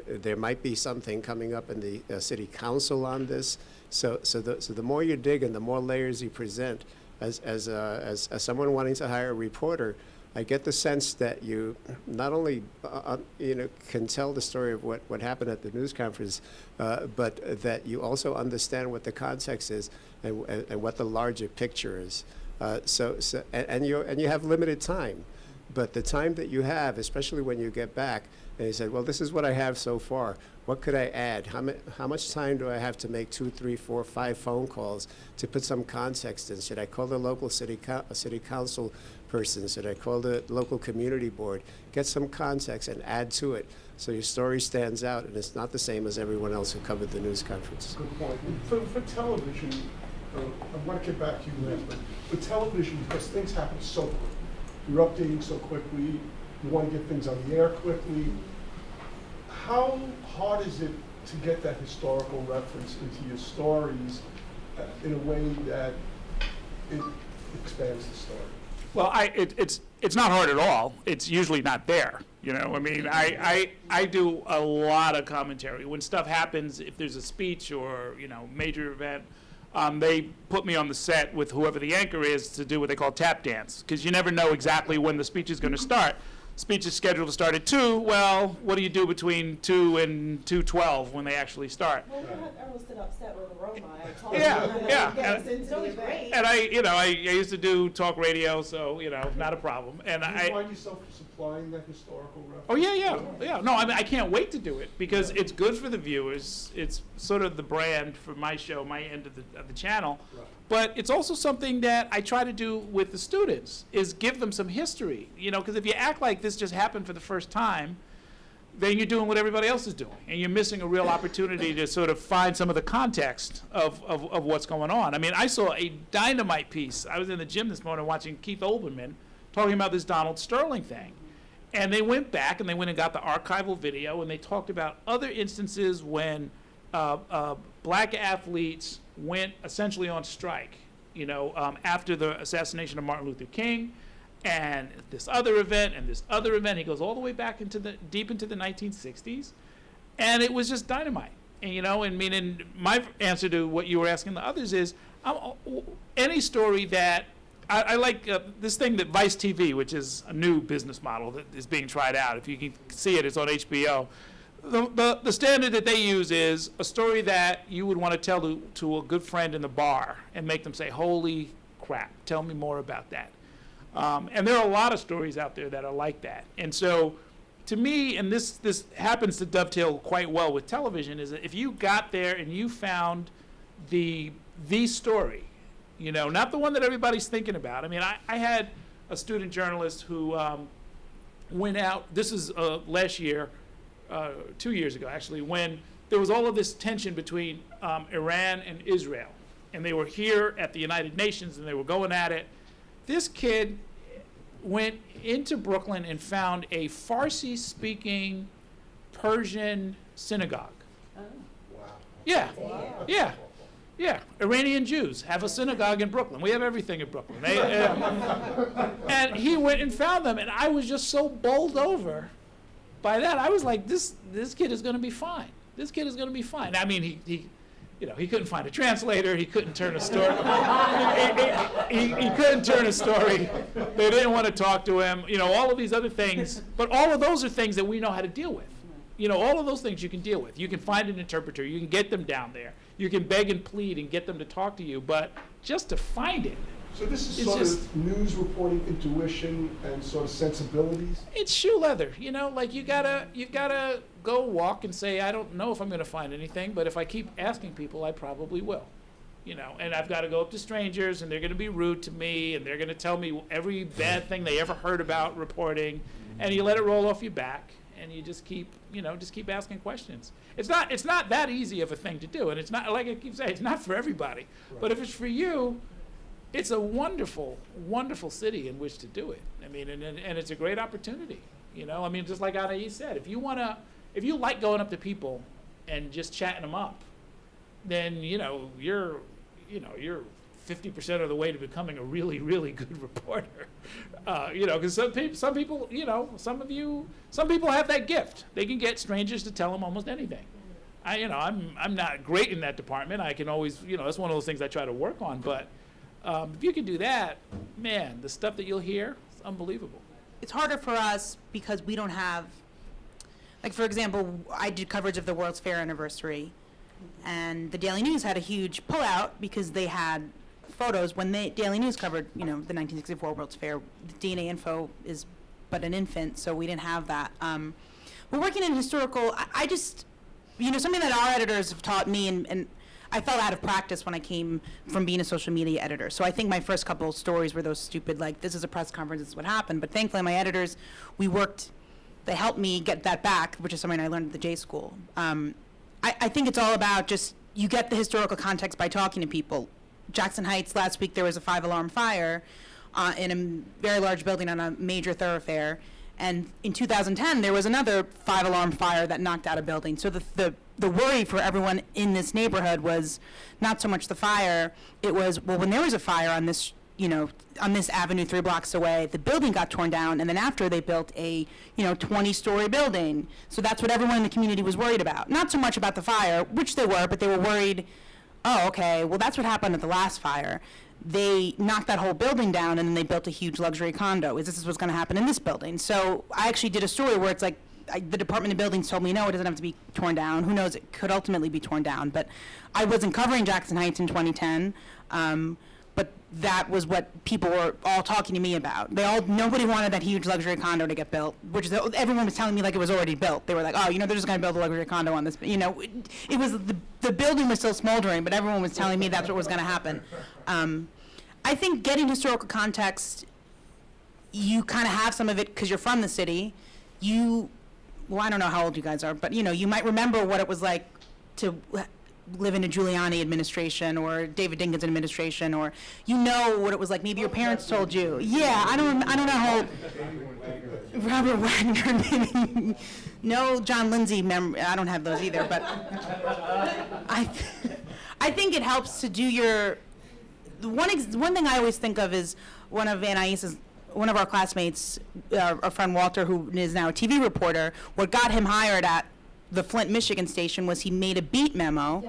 There might be something coming up in the city council on this. So the more you dig and the more layers you present, as someone wanting to hire a reporter, I get the sense that you not only can tell the story of what happened at the news conference, but that you also understand what the context is and what the larger picture is. And you have limited time, but the time that you have, especially when you get back, and you said, well, this is what I have so far. What could I add? How much time do I have to make 2, 3, 4, 5 phone calls to put some context in? Should I call the local city council person? Should I call the local community board? Get some context and add to it so your story stands out and it's not the same as everyone else who covered the news conference. Good point. For television, I want to get back to you last, but for television, because things happen so quick, you're updating so quickly, you want to get things on the air quickly. How hard is it to get that historical reference into your stories in a way that it expands the story? Well, it's not hard at all. It's usually not there. I mean, I do a lot of commentary. When stuff happens, if there's a speech or, major event, they put me on the set with whoever the anchor is to do what they call tap dance, because you never know exactly when the speech is going to start. Speech is scheduled to start at 2. Well, what do you do between 2 and 2:12 when they actually start? Well, we had Errol sit upset with Roma. It's always great. And I used to do talk radio, so not a problem. And do you find yourself supplying that historical reference? Oh yeah. No, I mean I can't wait to do it because it's good for the viewers. It's sort of the brand for my show, my end of the channel. Right. But it's also something that I try to do with the students, is give them some history, because if you act like this just happened for the first time, then you're doing what everybody else is doing, and you're missing a real opportunity to sort of find some of the context of what's going on. I mean, I saw a dynamite piece. I was in the gym this morning watching Keith Olbermann talking about this Donald Sterling thing. And they went back and they went and got the archival video, and they talked about other instances when black athletes went essentially on strike, after the assassination of Martin Luther King, and this other event, and this other event. He goes all the way back deep into the 1960s, and it was just dynamite. And, and my answer to what you were asking the others is, any story that, I like this thing that Vice TV, which is a new business model that is being tried out. If you can see it, it's on HBO. The standard that they use is a story that you would want to tell to a good friend in the bar and make them say, holy crap, tell me more about that. And there are a lot of stories out there that are like that. And so to me, and this happens to dovetail quite well with television, is that if you got there and you found the story, not the one that everybody's thinking about. I mean, I had a student journalist who went out, this is last year, 2 years ago actually, when there was all of this tension between Iran and Israel. And they were here at the United Nations and they were going at it. This kid went into Brooklyn and found a Farsi-speaking Persian synagogue. Oh. Yeah, yeah, yeah. Iranian Jews have a synagogue in Brooklyn. We have everything in Brooklyn. And he went and found them, and I was just so bowled over by that. I was like, this kid is going to be fine. This kid is going to be fine. I mean, he couldn't find a translator. He couldn't turn a story. he couldn't turn a story. They didn't want to talk to him. All of these other things. But all of those are things that we know how to deal with. All of those things you can deal with. You can find an interpreter. You can get them down there. You can beg and plead and get them to talk to you. But just to find it. So this is It's sort just- of news reporting intuition and sort of sensibilities? It's shoe leather, like you gotta go walk and say, I don't know if I'm gonna find anything, but if I keep asking people, I probably will. And I've got to go up to strangers and they're gonna be rude to me and they're gonna tell me every bad thing they ever heard about reporting, and you let it roll off your back and you just keep asking questions. It's not that easy of a thing to do, and it's not, like I keep saying, it's not for everybody. Right. But if it's for you, it's a wonderful, wonderful city in which to do it. I mean, and it's a great opportunity. I mean, just like Annais said, if you like going up to people and just chatting them up, then you're 50% of the way to becoming a really, really good reporter. Because some people have that gift. They can get strangers to tell them almost anything. I'm not great in that department. I can always, that's one of those things I try to work on, but. If you can do that, man, the stuff that you'll hear is unbelievable. It's harder for us because we don't have, like, for example, I did coverage of the World's Fair anniversary, and the Daily News had a huge pullout because they had photos when the Daily News covered, the 1964 World's Fair. The DNA info is but an infant, so we didn't have that. We're working in historical, I just, something that our editors have taught me, and I fell out of practice when I came from being a social media editor. So I think my first couple of stories were those stupid, like, this is a press conference, this is what happened. But thankfully, my editors, they helped me get that back, which is something I learned at the J School. I think it's all about just, you get the historical context by talking to people. Jackson Heights, last week, there was a 5-alarm fire in a very large building on a major thoroughfare. And in 2010, there was another 5-alarm fire that knocked out a building. So the worry for everyone in this neighborhood was not so much the fire. It was, well, when there was a fire on this, on this avenue 3 blocks away, the building got torn down, and then after they built a, 20-story building. So that's what everyone in the community was worried about. Not so much about the fire, which they were, but they were worried, oh, okay, well, that's what happened at the last fire. They knocked that whole building down, and then they built a huge luxury condo. Is this what's going to happen in this building? So I actually did a story where it's like, the Department of Buildings told me, no, it doesn't have to be torn down. Who knows, it could ultimately be torn down. But I wasn't covering Jackson Heights in 2010, but that was what people were all talking to me about. Nobody wanted that huge luxury condo to get built, which is, everyone was telling me like it was already built. They were like, oh, they're just going to build a luxury condo on this. It was, the building was still smoldering, but everyone was telling me that's what was going to happen. I think getting historical context, you kind of have some of it because you're from the city. Well, I don't know how old you guys are, but you might remember what it was like to live in a Giuliani administration or David Dinkins administration, or what it was like. Maybe your parents told you. Yeah, I don't know how old. Robert Wagner, maybe. No John Lindsay I don't have those either, but I think it helps to do your. One thing I always think of is one of Annais's one of our classmates, our friend Walter, who is now a TV reporter, what got him hired at the Flint, Michigan station was he made a beat memo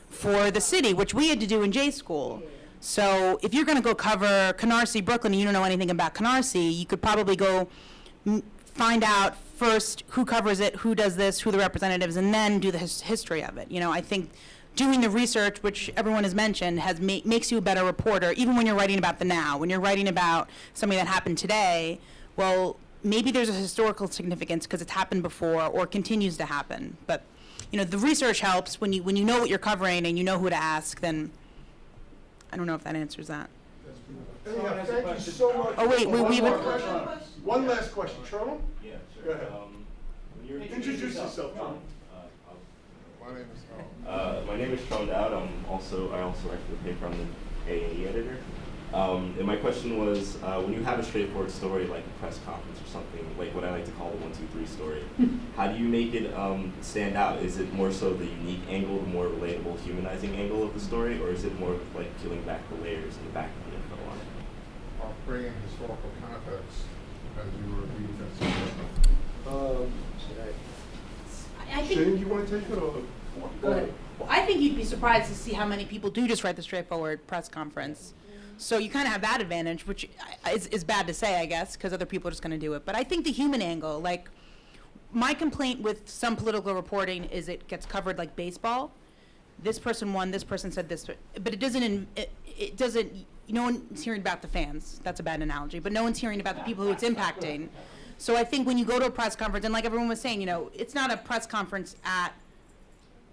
for the city, which we had to do in J school. So if you're going to go cover Canarsie, Brooklyn, and you don't know anything about Canarsie, you could probably go find out first who covers it, who does this, who the representatives, and then do the history of it. You know, I think doing the research, which everyone has mentioned, makes you a better reporter, even when you're writing about the now. When you're writing about something that happened today, well, maybe there's a historical significance because it's happened before or continues to happen. But, you know, the research helps when you know what you're covering and you know who to ask. Then I don't know if that answers that. Anyhow, thank you so much. Oh wait, we One last question, Charlie. Yeah, sure. Go ahead. Introduce yourself, Charlie. My name is Sean Dowd. I also write for the paper. I'm the A&E editor. And my question was, when you have a straightforward story like a press conference or something, like what I like to call the 1, 2, 3 story, how do you make it stand out? Is it more so the unique angle, the more relatable, humanizing angle of the story, or is it more like peeling back the layers in the back of the info on it? I'll bring in historical context as you review that. I think. Shane, do you want to take it or? Go ahead. Well, I think you'd be surprised to see how many people do just write the straightforward press conference. So you kind of have that advantage, which is bad to say, I guess, because other people are just going to do it. But I think the human angle, like, my complaint with some political reporting is it gets covered like baseball. This person won, this person said this, but it doesn't, no one's hearing about the fans. That's a bad analogy, but no one's hearing about the people who it's impacting. So I think when you go to a press conference, and like everyone was saying, you know, it's not a press conference at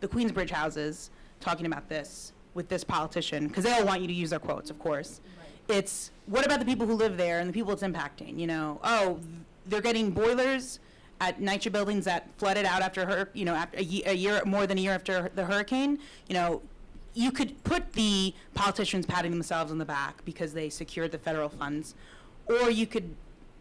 the Queensbridge houses talking about this with this politician, because they all want you to use their quotes, of course. Right. It's, what about the people who live there and the people it's impacting? You know, oh, they're getting boilers at NYCHA buildings that flooded out after after a year, more than a year after the hurricane. You know, you could put the politicians patting themselves on the back because they secured the federal funds, or you could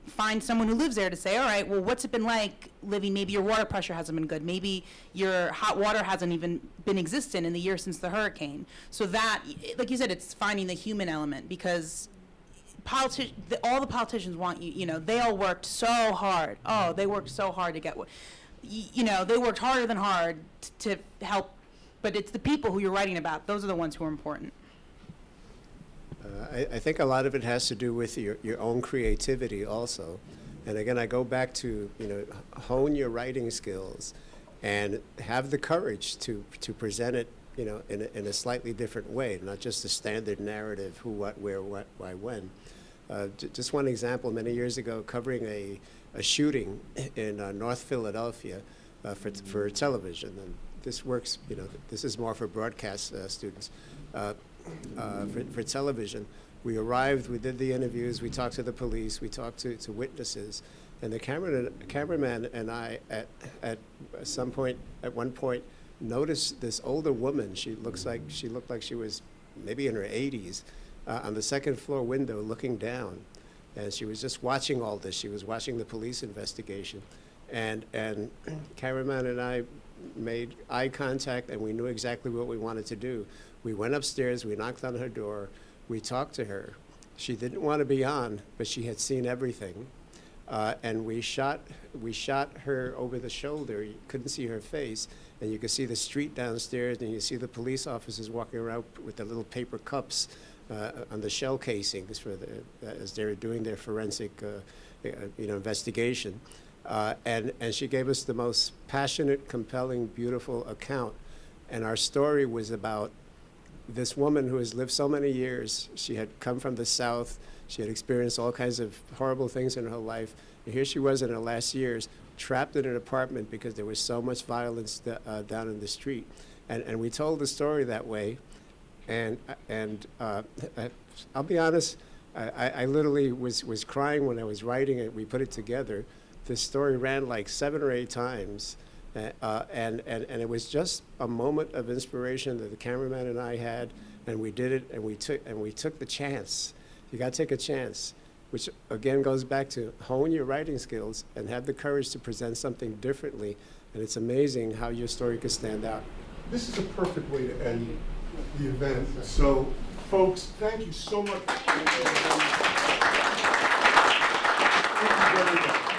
find someone who lives there to say, all right, well, what's it been like living? Maybe your water pressure hasn't been good. Maybe your hot water hasn't even been existent in the year since the hurricane. So that, like you said, it's finding the human element, because all the politicians want you, you know, they all worked so hard. Oh, they worked so hard to get what, you know, they worked harder than hard to help, but it's the people who you're writing about. Those are the ones who are important. I think a lot of it has to do with your own creativity also. And again, I go back to, you know, hone your writing skills and have the courage to present it, you know, in a slightly different way, not just the standard narrative, who, what, where, what, why, when. Just one example, many years ago, covering a shooting in North Philadelphia for television. And this works, you know, this is more for broadcast students. For television, we arrived, we did the interviews, we talked to the police, we talked to witnesses, and the cameraman and I at one point noticed this older woman. She looked like she was maybe in her 80s, on the second floor window looking down, and she was just watching all this. She was watching the police investigation, and cameraman and I made eye contact, and we knew exactly what we wanted to do. We went upstairs, we knocked on her door, we talked to her. She didn't want to be on, but she had seen everything. And we shot her over the shoulder. You couldn't see her face, and you could see the street downstairs, and you see the police officers walking around with the little paper cups on the shell casings as they were doing their forensic investigation. And she gave us the most passionate, compelling, beautiful account. And our story was about this woman who has lived so many years. She had come from the South. She had experienced all kinds of horrible things in her life. And here she was in her last years, trapped in an apartment because there was so much violence down in the street. And we told the story that way. And I'll be honest, I literally was crying when I was writing it. We put it together. This story ran like 7 or 8 times. And it was just a moment of inspiration that the cameraman and I had, and we did it, and we took the chance. You got to take a chance, which again goes back to hone your writing skills and have the courage to present something differently. And it's amazing how your story could stand out. This is a perfect way to end the event. So, folks, thank you so much. very much.